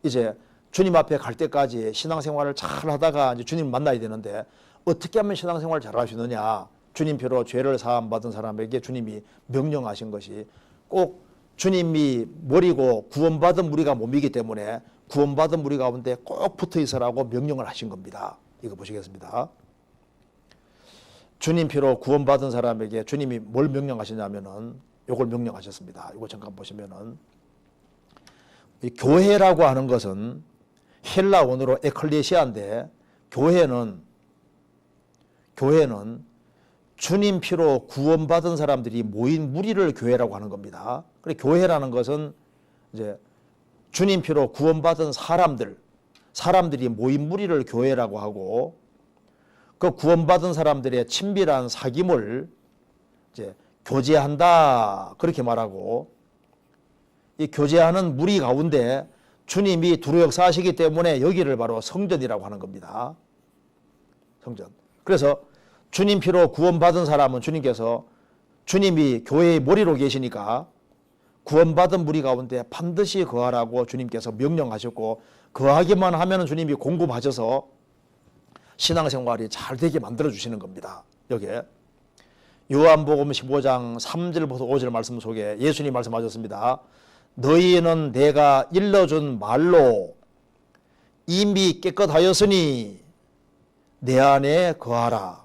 이제 주님 앞에 갈 때까지 신앙생활을 잘 하다가 이제 주님 만나야 되는데 어떻게 하면 신앙생활을 잘 할 수 있느냐. 주님 피로 죄를 사함 받은 사람에게 주님이 명령하신 것이 꼭 주님이 머리고 구원받은 무리가 몸이기 때문에 구원받은 무리 가운데 꼭 붙어 있으라고 명령을 하신 겁니다. 이거 보시겠습니다. 주님 피로 구원받은 사람에게 주님이 뭘 명령하시냐면은 이걸 명령하셨습니다. 이거 잠깐 보시면은 이 교회라고 하는 것은 헬라 원어로 에클레시아인데 교회는 주님 피로 구원받은 사람들이 모인 무리를 교회라고 하는 겁니다. 그래 교회라는 것은 이제 주님 피로 구원받은 사람들이 모인 무리를 교회라고 하고 그 구원받은 사람들의 친밀한 사귐을 이제 교제한다 그렇게 말하고 이 교제하는 무리 가운데 주님이 두루 역사하시기 때문에 여기를 바로 성전이라고 하는 겁니다. 성전. 그래서 주님 피로 구원받은 사람은 주님이 교회의 머리로 계시니까 구원받은 무리 가운데 반드시 거하라고 주님께서 명령하셨고 거하기만 하면 주님이 공급하셔서 신앙생활이 잘 되게 만들어주시는 겁니다. 여기에 요한복음 15장 3절부터 5절 말씀 속에 예수님 말씀하셨습니다. 너희는 내가 일러준 말로 이미 깨끗하였으니 내 안에 거하라.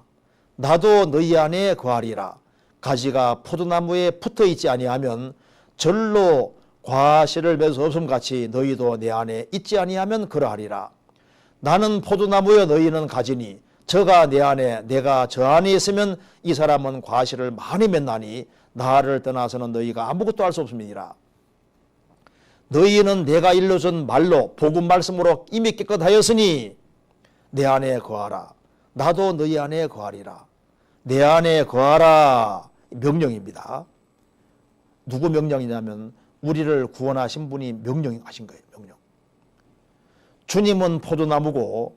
나도 너희 안에 거하리라. 가지가 포도나무에 붙어있지 아니하면 절로 과실을 맺을 수 없음 같이 너희도 내 안에 있지 아니하면 그러하리라. 나는 포도나무여 너희는 가지니 저가 내 안에 내가 저 안에 있으면 이 사람은 과실을 많이 맺나니 나를 떠나서는 너희가 아무것도 할 수 없음이니라. 너희는 내가 일러준 말로 복음 말씀으로 이미 깨끗하였으니 내 안에 거하라. 나도 너희 안에 거하리라. 내 안에 거하라 명령입니다. 누구 명령이냐면 우리를 구원하신 분이 명령하신 거예요. 명령. 주님은 포도나무고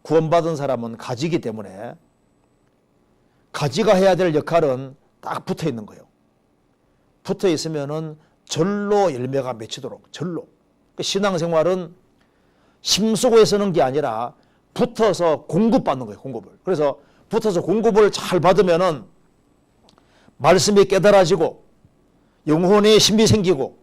구원받은 사람은 가지이기 때문에 가지가 해야 될 역할은 딱 붙어 있는 거예요. 붙어 있으면은 절로 열매가 맺히도록 절로. 신앙생활은 힘쓰고 쓰는 게 아니라 붙어서 공급받는 거예요. 공급을. 그래서 붙어서 공급을 잘 받으면은 말씀이 깨달아지고 영혼의 힘이 생기고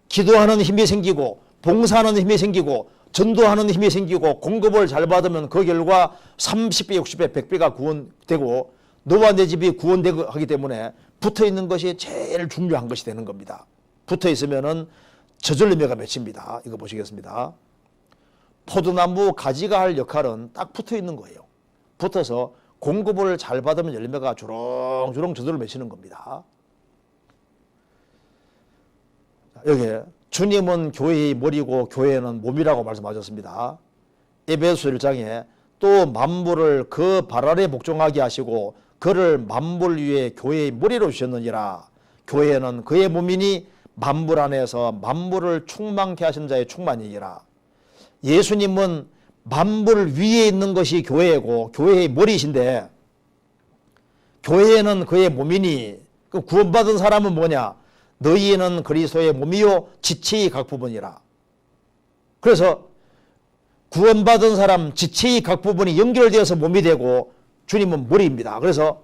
기도하는 힘이 생기고 봉사하는 힘이 생기고 전도하는 힘이 생기고 공급을 잘 받으면 그 결과 30배, 60배, 100배가 구원되고 너와 내 집이 구원되기 때문에 붙어있는 것이 제일 중요한 것이 되는 겁니다. 붙어있으면은 저절매가 맺힙니다. 이거 보시겠습니다. 포도나무 가지가 할 역할은 딱 붙어있는 거예요. 붙어서 공급을 잘 받으면 열매가 주렁주렁 저절로 맺히는 겁니다. 여기 주님은 교회의 머리고 교회는 몸이라고 말씀하셨습니다. 에베소 1장에 또 만물을 그 발 아래 복종하게 하시고 그를 만물 위에 교회의 머리로 주셨느니라. 교회는 그의 몸이니 만물 안에서 만물을 충만케 하신 자의 충만이니라. 예수님은 만물 위에 있는 것이 교회고 교회의 머리이신데 교회는 그의 몸이니 그 구원받은 사람은 뭐냐? 너희는 그리스도의 몸이요 지체의 각 부분이라. 그래서 구원받은 사람 지체의 각 부분이 연결되어서 몸이 되고 주님은 머리입니다. 그래서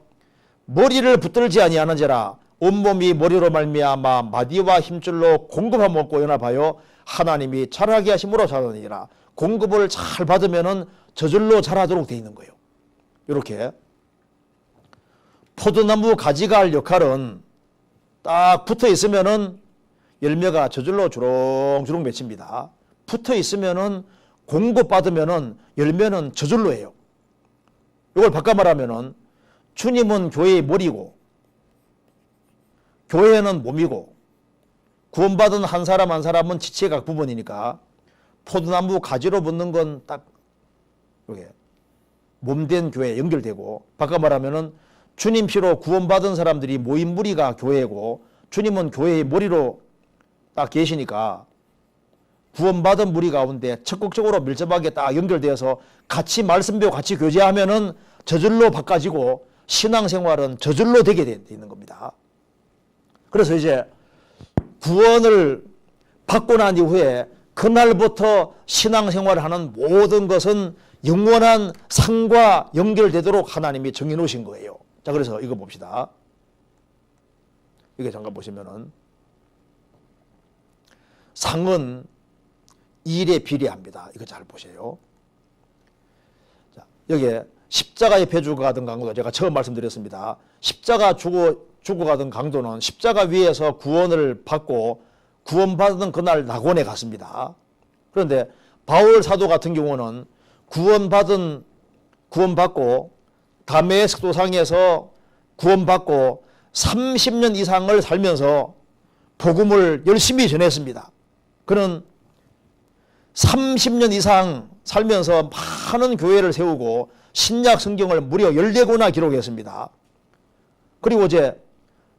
머리를 붙들지 아니하는지라 온몸이 머리로 말미암아 마디와 힘줄로 공급함 없고 연합하여 하나님이 자라게 하심으로 자라느니라. 공급을 잘 받으면은 저절로 자라도록 되어 있는 거예요. 이렇게 포도나무 가지가 할 역할은 딱 붙어 있으면은 열매가 저절로 주렁주렁 맺힙니다. 붙어 있으면은 공급받으면은 열매는 저절로 해요. 이걸 바꿔 말하면은 주님은 교회의 머리고 교회는 몸이고 구원받은 한 사람 한 사람은 지체의 각 부분이니까 포도나무 가지로 붙는 건 딱 이게 몸된 교회에 연결되고, 바꿔 말하면은 주님 피로 구원받은 사람들이 모인 무리가 교회고, 주님은 교회의 머리로 딱 계시니까 구원받은 무리 가운데 적극적으로 밀접하게 딱 연결되어서 같이 말씀 배우고 같이 교제하면은 저절로 바꿔지고 신앙생활은 저절로 되게 돼 있는 겁니다. 그래서 이제 구원을 받고 난 이후에 그날부터 신앙생활을 하는 모든 것은 영원한 상과 연결되도록 하나님이 정해놓으신 거예요. 자, 그래서 이거 봅시다. 이게 잠깐 보시면은 상은 일에 비례합니다. 이거 잘 보세요. 자, 여기에 십자가의 배주가 가던 강도, 제가 처음 말씀드렸습니다. 십자가 죽어가던 강도는 십자가 위에서 구원을 받고 구원받은 그날 낙원에 갔습니다. 그런데 바울 사도 같은 경우는 구원받고 다메섹 도상에서 구원받고 30년 이상을 살면서 복음을 열심히 전했습니다. 그는 30년 이상 살면서 많은 교회를 세우고 신약 성경을 무려 14권이나 기록했습니다. 그리고 이제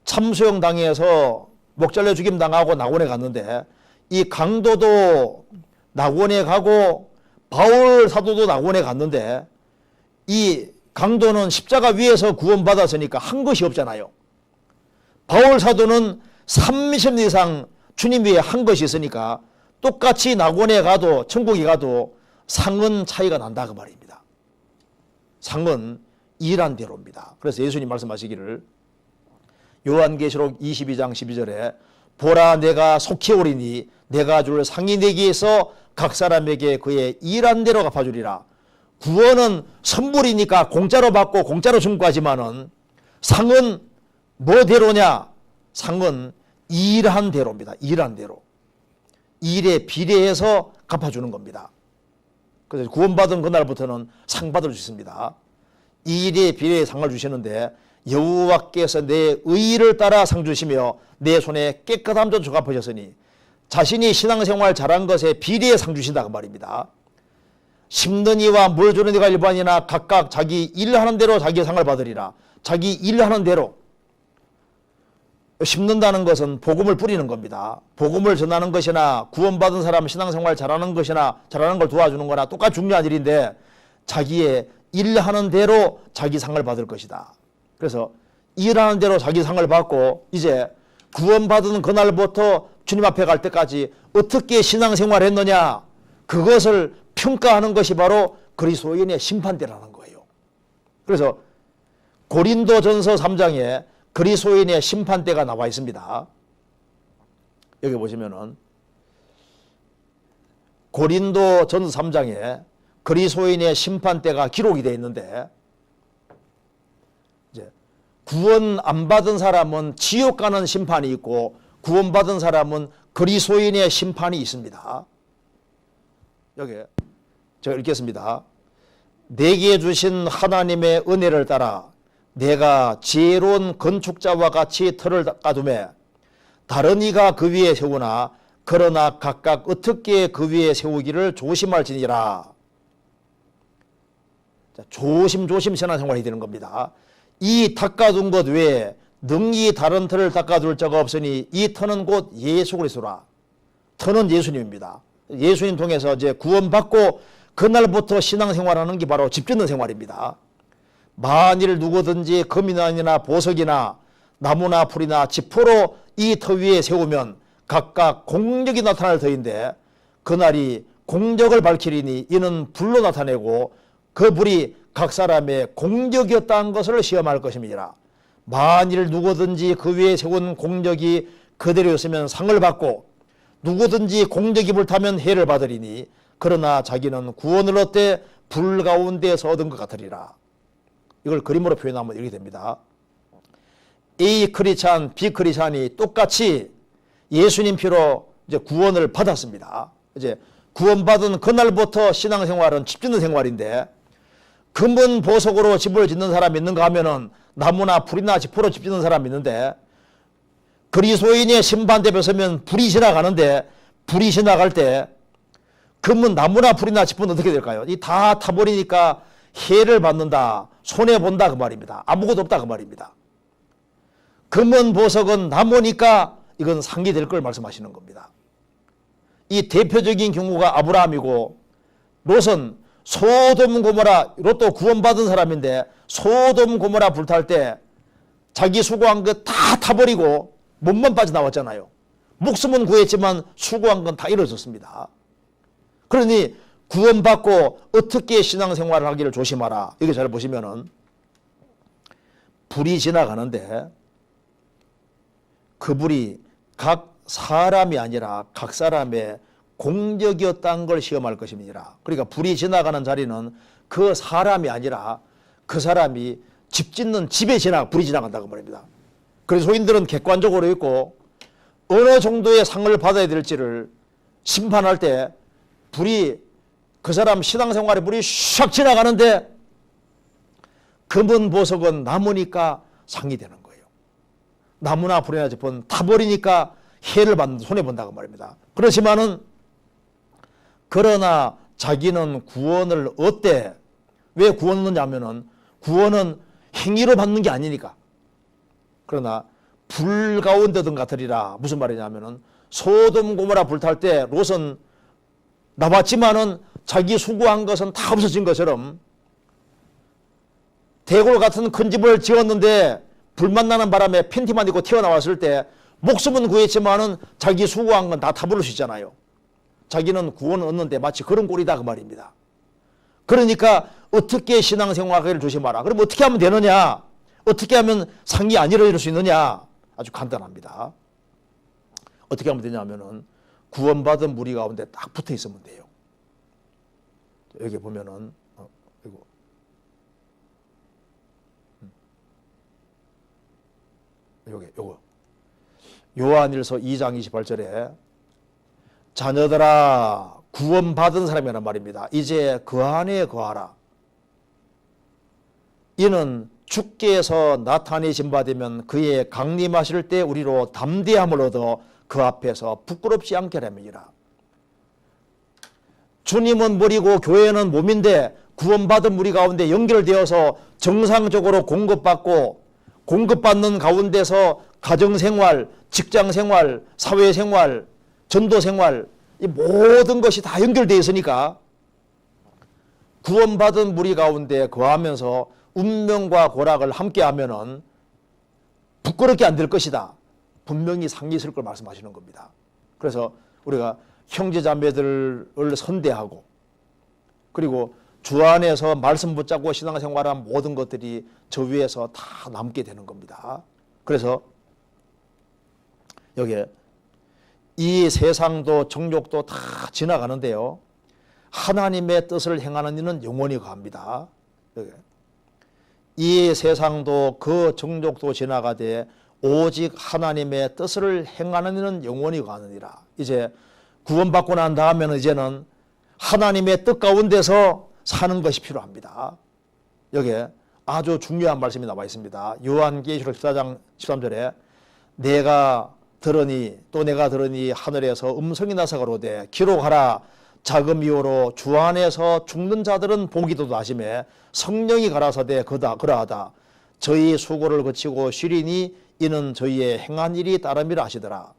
참수형 당해서 목잘려 죽임 당하고 낙원에 갔는데, 이 강도도 낙원에 가고 바울 사도도 낙원에 갔는데, 이 강도는 십자가 위에서 구원받았으니까 한 것이 없잖아요. 바울 사도는 30년 이상 주님 위에 한 것이 있으니까 똑같이 낙원에 가도 천국에 가도 상은 차이가 난다 그 말입니다. 상은 일한 대로입니다. 그래서 예수님 말씀하시기를 요한계시록 22장 12절에 보라 내가 속히 오리니 내가 줄 상이 내게에서 각 사람에게 그의 일한 대로 갚아주리라. 구원은 선물이니까 공짜로 받고 공짜로 증거하지만은 상은 뭐대로냐? 상은 일한 대로입니다. 일한 대로. 일에 비례해서 갚아주는 겁니다. 그래서 구원받은 그날부터는 상 받을 수 있습니다. 일에 비례해 상을 주시는데 여호와께서 내 의를 따라 상 주시며 내 손에 깨끗함 좀 갚으셨으니 자신이 신앙생활 잘한 것에 비례해 상 주신다 그 말입니다. 심는 이와 물 주는 이가 일반이나 각각 자기 일하는 대로 자기 상을 받으리라. 자기 일하는 대로. 심는다는 것은 복음을 뿌리는 겁니다. 복음을 전하는 것이나 구원받은 사람 신앙생활 잘하는 것이나 잘하는 걸 도와주는 거나 똑같이 중요한 일인데 자기의 일하는 대로 자기 상을 받을 것이다. 그래서 일하는 대로 자기 상을 받고 이제 구원받은 그날부터 주님 앞에 갈 때까지 어떻게 신앙생활 했느냐, 그것을 평가하는 것이 바로 그리스도인의 심판대라는 거예요. 그래서 고린도전서 3장에 그리스도인의 심판대가 나와 있습니다. 여기 보시면은 고린도전서 3장에 그리스도인의 심판대가 기록이 되어 있는데, 이제 구원 안 받은 사람은 지옥 가는 심판이 있고 구원받은 사람은 그리스도인의 심판이 있습니다. 여기 제가 읽겠습니다. 내게 주신 하나님의 은혜를 따라 내가 지혜로운 건축자와 같이 터를 깎아두매 다른 이가 그 위에 세우나 그러나 각각 어떻게 그 위에 세우기를 조심할지니라. 조심조심 신앙생활이 되는 겁니다. 이 닦아둔 것 외에 능히 다른 터를 닦아둘 자가 없으니 이 터는 곧 예수 그리스도라. 터는 예수님입니다. 예수님 통해서 이제 구원받고 그날부터 신앙생활하는 게 바로 집 짓는 생활입니다. 만일 누구든지 금이나 보석이나 나무나 풀이나 지포로 이 터 위에 세우면 각각 공적이 나타날 터인데 그날이 공적을 밝히리니 이는 불로 나타내고 그 불이 각 사람의 공적이었다는 것을 시험할 것입니다. 만일 누구든지 그 위에 세운 공적이 그대로였으면 상을 받고 누구든지 공적이 불타면 해를 받으리니 그러나 자기는 구원을 얻되 불 가운데서 얻은 것 같으리라. 이걸 그림으로 표현하면 이렇게 됩니다. A 크리스찬, B 크리스찬이 똑같이 예수님 피로 이제 구원을 받았습니다. 이제 구원받은 그날부터 신앙생활은 집 짓는 생활인데, 금은 보석으로 집을 짓는 사람이 있는가 하면은 나무나 풀이나 지포로 집 짓는 사람이 있는데, 그리스도인의 심판대에 서면 불이 지나가는데, 불이 지나갈 때 금은 나무나 풀이나 지포는 어떻게 될까요? 이 다 타버리니까 해를 받는다, 손해본다 그 말입니다. 아무것도 없다 그 말입니다. 금은 보석은 남으니까 이건 상기될 걸 말씀하시는 겁니다. 이 대표적인 경우가 아브라함이고, 롯은 소돔 고모라, 롯도 구원받은 사람인데 소돔 고모라 불탈 때 자기 수고한 것 다 타버리고 몸만 빠져나왔잖아요. 목숨은 구했지만 수고한 건 다 잃어졌습니다. 그러니 구원받고 어떻게 신앙생활을 하기를 조심하라. 여기 잘 보시면은 불이 지나가는데 그 불이 각 사람이 아니라 각 사람의 공력이었다는 걸 시험할 것입니다. 그러니까 불이 지나가는 자리는 그 사람이 아니라 그 사람이 집 짓는 집에 불이 지나간다고 말입니다. 그래서 소인들은 객관적으로 있고 어느 정도의 상을 받아야 될지를 심판할 때 불이 그 사람 신앙생활에 불이 샥 지나가는데 금은 보석은 남으니까 상이 되는 거예요. 나무나 불이나 짚은 타버리니까 해를 받는 손해본다고 말입니다. 그렇지만은 그러나 자기는 구원을 얻되, 왜 구원을 얻느냐면은 구원은 행위로 받는 게 아니니까. 그러나 불 가운데든 같으리라. 무슨 말이냐면은 소돔 고모라 불탈 때 롯은 나왔지만은 자기 수고한 것은 다 없어진 것처럼 대골 같은 큰 집을 지었는데 불만 나는 바람에 팬티만 입고 튀어나왔을 때 목숨은 구했지만은 자기 수고한 건 다 타버릴 수 있잖아요. 자기는 구원을 얻는데 마치 그런 꼴이다 그 말입니다. 그러니까 어떻게 신앙생활을 조심하라. 그럼 어떻게 하면 되느냐? 어떻게 하면 상이 안 이루어질 수 있느냐? 아주 간단합니다. 어떻게 하면 되냐면은 구원받은 무리 가운데 딱 붙어 있으면 돼요. 여기 보면은 요거 요한일서 2장 28절에 자녀들아 구원받은 사람이란 말입니다. 이제 그 안에 거하라. 이는 주께서 나타내신 바 되면 그의 강림하실 때 우리로 담대함을 얻어 그 앞에서 부끄럽지 않게 하려니라. 주님은 머리고 교회는 몸인데 구원받은 무리 가운데 연결되어서 정상적으로 공급받고 공급받는 가운데서 가정생활, 직장생활, 사회생활, 전도생활 이 모든 것이 다 연결되어 있으니까 구원받은 무리 가운데 거하면서 운명과 고락을 함께하면은 부끄럽게 안 될 것이다. 분명히 상이 있을 걸 말씀하시는 겁니다. 그래서 우리가 형제자매들을 선대하고 그리고 주 안에서 말씀 붙잡고 신앙생활한 모든 것들이 저 위에서 다 남게 되는 겁니다. 그래서 여기에 이 세상도 정욕도 다 지나가는데요. 하나님의 뜻을 행하는 이는 영원히 거합니다. 이 세상도 그 정욕도 지나가되 오직 하나님의 뜻을 행하는 이는 영원히 거하느니라. 이제 구원받고 난 다음에는 이제는 하나님의 뜻 가운데서 사는 것이 필요합니다. 여기에 아주 중요한 말씀이 나와 있습니다. 요한계시록 14장 13절에 내가 들으니 하늘에서 음성이 나서 가로되 기록하라. 자금이오로 주 안에서 죽는 자들은 복이도다 하시매 성령이 가라사대 그러하다. 저희 수고를 거치고 쉬리니 이는 저희의 행한 일이 따름이라 하시더라.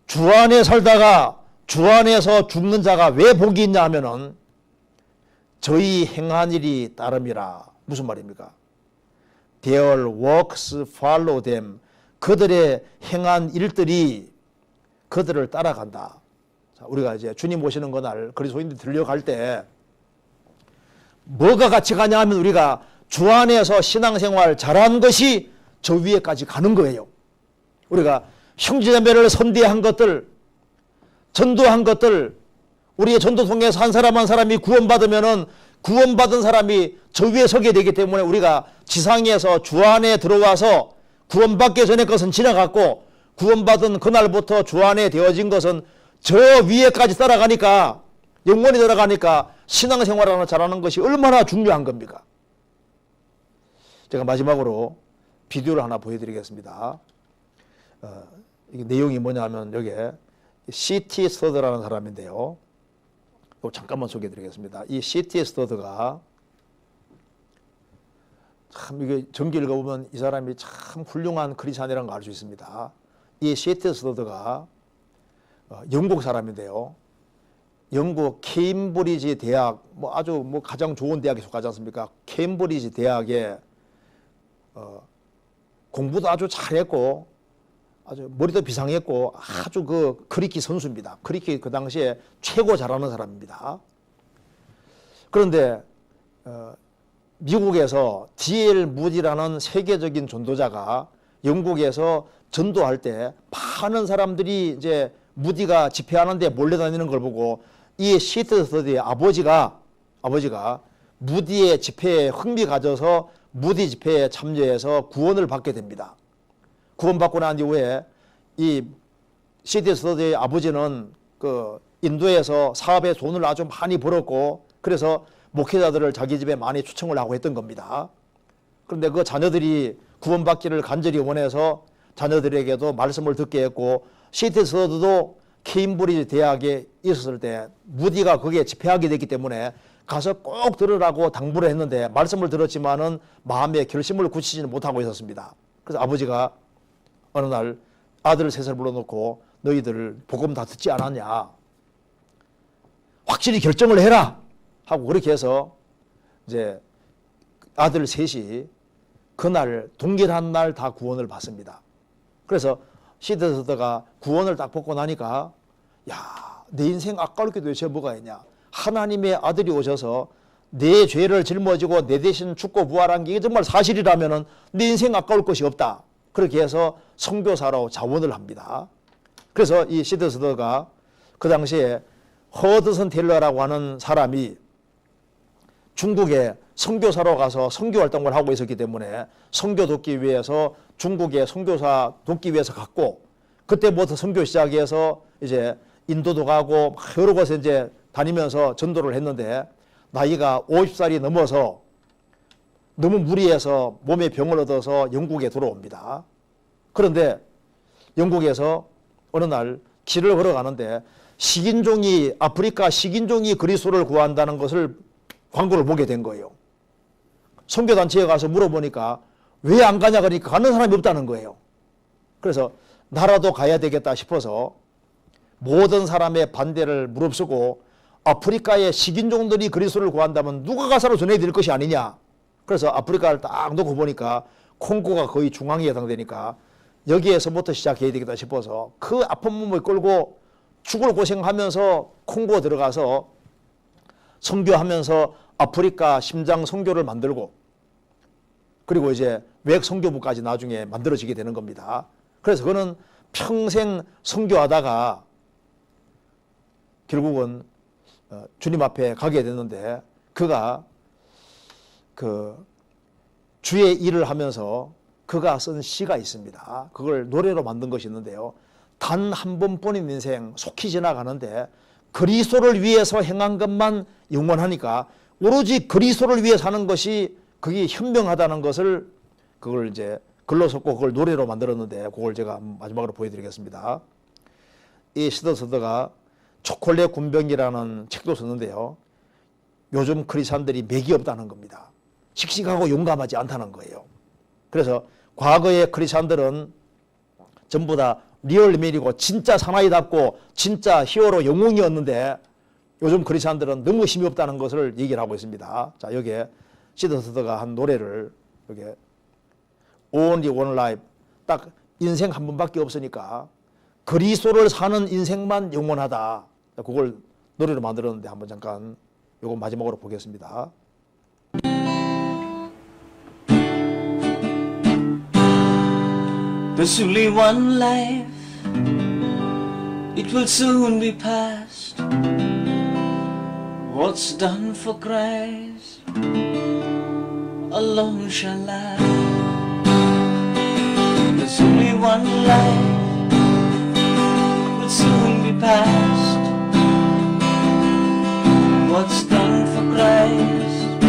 주 안에 살다가 주 안에서 죽는 자가 왜 복이 있냐 하면은 저희 행한 일이 따름이라. 무슨 말입니까? Their works follow them. 그들의 행한 일들이 그들을 따라간다. 자, 우리가 이제 주님 오시는 그날 그리스도인들 들려갈 때 뭐가 같이 가냐 하면 우리가 주 안에서 신앙생활 잘한 것이 저 위에까지 가는 거예요. 우리가 형제자매를 선대한 것들, 전도한 것들, 우리의 전도 통해서 한 사람 한 사람이 구원받으면은 구원받은 사람이 저 위에 서게 되기 때문에 우리가 지상에서 주 안에 들어와서 구원받기 전에 것은 지나갔고 구원받은 그날부터 주 안에 되어진 것은 저 위에까지 따라가니까 영원히 들어가니까 신앙생활을 잘하는 것이 얼마나 중요한 겁니까? 제가 마지막으로 비디오를 하나 보여드리겠습니다. 이게 내용이 뭐냐 하면 여기에 C.T. 스터드라는 사람인데요. 이거 잠깐만 소개해드리겠습니다. 이 C.T. 스터드가 참 이게 전기 읽어보면 이 사람이 참 훌륭한 크리스찬이라는 걸 알 수 있습니다. 이 C.T. 스터드가 영국 사람인데요. 영국 케임브리지 대학, 뭐 아주 뭐 가장 좋은 대학에 속하지 않습니까? 케임브리지 대학에 공부도 아주 잘했고 아주 머리도 비상했고 아주 그 크리키 선수입니다. 크리키 그 당시에 최고 잘하는 사람입니다. 그런데 미국에서 D.L. 무디라는 세계적인 전도자가 영국에서 전도할 때 많은 사람들이 이제 무디가 집회하는데 몰려다니는 걸 보고 이 C.T. 스터디의 아버지가 무디의 집회에 흥미 가져서 무디 집회에 참여해서 구원을 받게 됩니다. 구원받고 난 이후에 이 C.T. 스터디의 아버지는 그 인도에서 사업에 돈을 아주 많이 벌었고 그래서 목회자들을 자기 집에 많이 초청을 하고 했던 겁니다. 그런데 그 자녀들이 구원받기를 간절히 원해서 자녀들에게도 말씀을 듣게 했고 C.T. 스터디도 케임브리지 대학에 있었을 때 무디가 거기에 집회하게 됐기 때문에 가서 꼭 들으라고 당부를 했는데 말씀을 들었지만은 마음의 결심을 굳히지는 못하고 있었습니다. 그래서 아버지가 어느 날 아들 셋을 불러놓고 너희들 복음 다 듣지 않았냐? 확실히 결정을 해라! 하고 그렇게 해서 이제 아들 셋이 그날 동일한 날 다 구원을 받습니다. 그래서 C.T. 스터드가 구원을 딱 받고 나니까 야, 내 인생 아까울 게 도대체 뭐가 있냐? 하나님의 아들이 오셔서 내 죄를 짊어지고 내 대신 죽고 부활한 게 정말 사실이라면 내 인생 아까울 것이 없다. 그렇게 해서 선교사로 자원을 합니다. 그래서 이 C.T. 스터드가 그 당시에 허드슨 테일러라고 하는 사람이 중국에 선교사로 가서 선교 활동을 하고 있었기 때문에 선교 돕기 위해서 중국에 선교사 돕기 위해서 갔고 그때부터 선교 시작해서 이제 인도도 가고 여러 곳에 이제 다니면서 전도를 했는데 나이가 50살이 넘어서 너무 무리해서 몸에 병을 얻어서 영국에 들어옵니다. 그런데 영국에서 어느 날 길을 걸어가는데 식인종이 아프리카 식인종이 그리스도를 구한다는 것을 광고를 보게 된 거예요. 선교단체에 가서 물어보니까 왜 안 가냐 그러니까 가는 사람이 없다는 거예요. 그래서 나라도 가야 되겠다 싶어서 모든 사람의 반대를 무릅쓰고 아프리카의 식인종들이 그리스도를 구한다면 누가 가서로 전해야 될 것이 아니냐. 그래서 아프리카를 딱 놓고 보니까 콩고가 거의 중앙에 해당되니까 여기에서부터 시작해야 되겠다 싶어서 그 아픈 몸을 끌고 죽을 고생하면서 콩고 들어가서 선교하면서 아프리카 심장 선교를 만들고 그리고 이제 외국 선교부까지 나중에 만들어지게 되는 겁니다. 그래서 그는 평생 선교하다가 결국은 주님 앞에 가게 됐는데 그가 그 주의 일을 하면서 그가 쓴 시가 있습니다. 그걸 노래로 만든 것이 있는데요. 단 한 번뿐인 인생 속히 지나가는데 그리스도를 위해서 행한 것만 영원하니까 오로지 그리스도를 위해 사는 것이 그게 현명하다는 것을 그걸 이제 글로 썼고 그걸 노래로 만들었는데 그걸 제가 마지막으로 보여드리겠습니다. 이 C.T. 스터드가 초콜릿 군병이라는 책도 썼는데요. 요즘 크리스찬들이 맥이 없다는 겁니다. 씩씩하고 용감하지 않다는 거예요. 그래서 과거의 크리스찬들은 전부 다 리얼맨이고 진짜 사나이답고 진짜 히어로 영웅이었는데 요즘 크리스찬들은 너무 힘이 없다는 것을 얘기를 하고 있습니다. 자, 여기에 C.T. 스터드가 한 노래를 여기에 Only One Life 딱 인생 한 번밖에 없으니까 그리스도를 사는 인생만 영원하다. 그걸 노래로 만들었는데 한번 잠깐 요거 마지막으로 보겠습니다. There's only one life, it will soon be past. What's done for Christ alone shall last. There's only one life, it will soon be past. What's done for Christ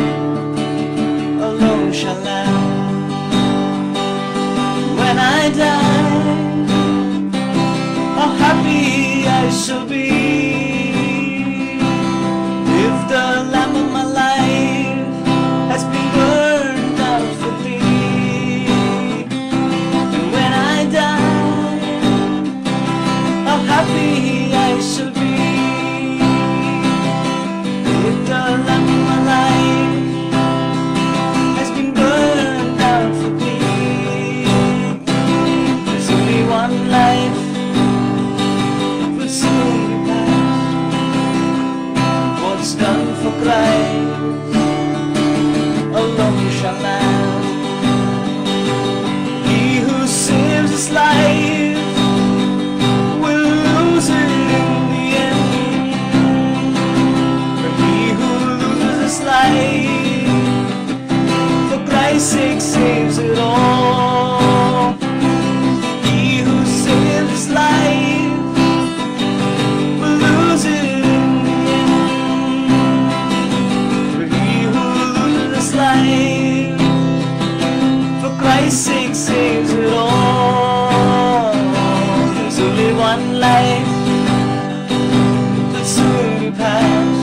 alone shall last. When I die, how happy I shall be. basic saves it all. There's only one life that soon be past.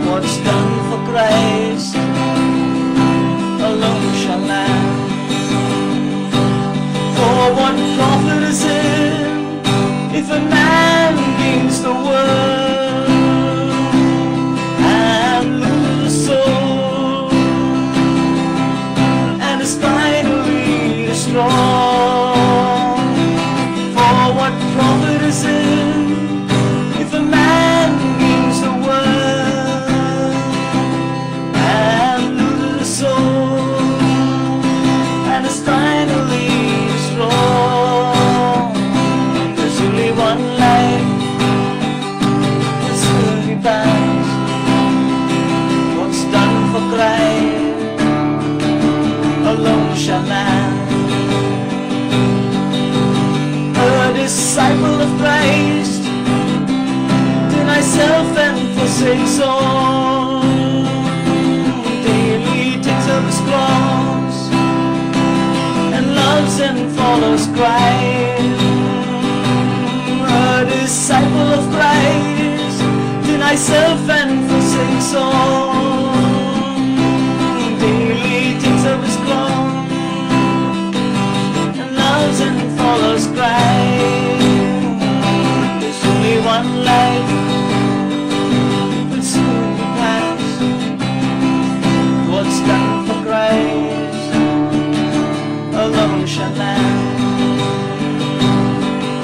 What's done for Christ alone shall last. For what profit is it if a man gains the world and loses the soul, and is finally destroyed? For what profit is it if a man gains the world and loses the soul, and is finally destroyed? There's only one life that's soon be past. What's done for Christ alone shall last. A disciple of Christ, deny self and forsakes all, daily takes up his cross and loves and follows Christ. A disciple of Christ, deny self and forsakes all, daily takes up his cross and loves and follows Christ. There's only one life that soon be past. What's done for Christ alone shall last.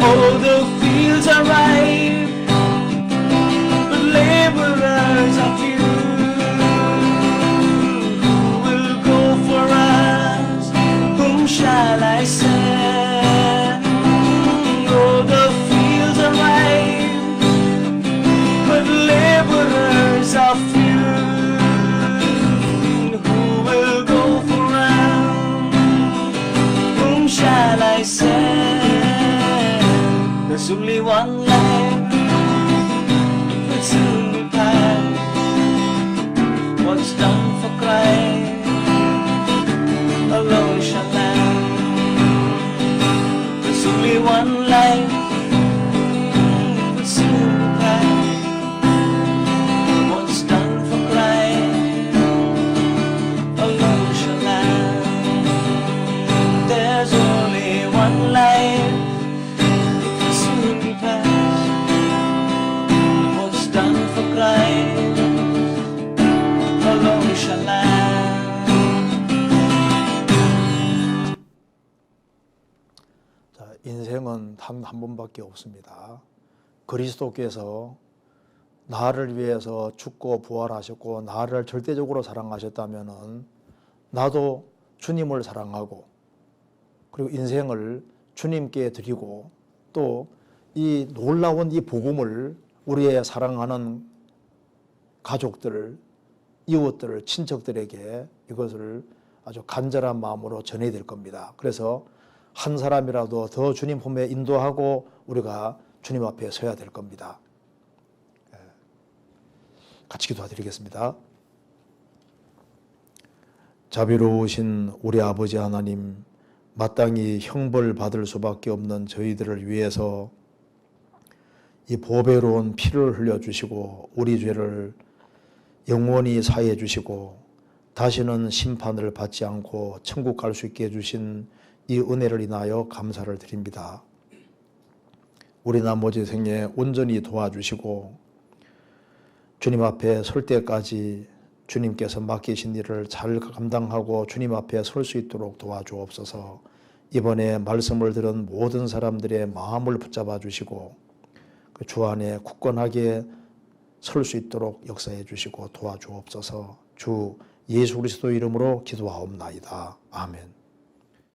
Oh, the fields are ripe, but laborers are few. Who will go for us? Whom shall I send? Oh, the fields are ripe, but laborers are few. Who will go for us? Whom shall I send? There's only one life that soon be past. What's done for Christ alone shall last. There's only one life that soon be past. What's done for Christ alone shall last. There's only one life soon be past. What's done for Christ alone shall last. 자, 인생은 단 한 번밖에 없습니다. 그리스도께서 나를 위해서 죽고 부활하셨고 나를 절대적으로 사랑하셨다면은 나도 주님을 사랑하고 그리고 인생을 주님께 드리고 또 이 놀라운 이 복음을 우리의 사랑하는 가족들, 이웃들, 친척들에게 이것을 아주 간절한 마음으로 전해야 될 겁니다. 그래서 한 사람이라도 더 주님 품에 인도하고 우리가 주님 앞에 서야 될 겁니다. 같이 기도드리겠습니다. 자비로우신 우리 아버지 하나님, 마땅히 형벌 받을 수밖에 없는 저희들을 위해서 이 보배로운 피를 흘려주시고 우리 죄를 영원히 사해 주시고 다시는 심판을 받지 않고 천국 갈 수 있게 해주신 이 은혜를 인하여 감사를 드립니다. 우리 나머지 생에 온전히 도와주시고 주님 앞에 설 때까지 주님께서 맡기신 일을 잘 감당하고 주님 앞에 설 수 있도록 도와주옵소서. 이번에 말씀을 들은 모든 사람들의 마음을 붙잡아 주시고 그 주 안에 굳건하게 설 수 있도록 역사해 주시고 도와주옵소서. 주 예수 그리스도 이름으로 기도하옵나이다. 아멘.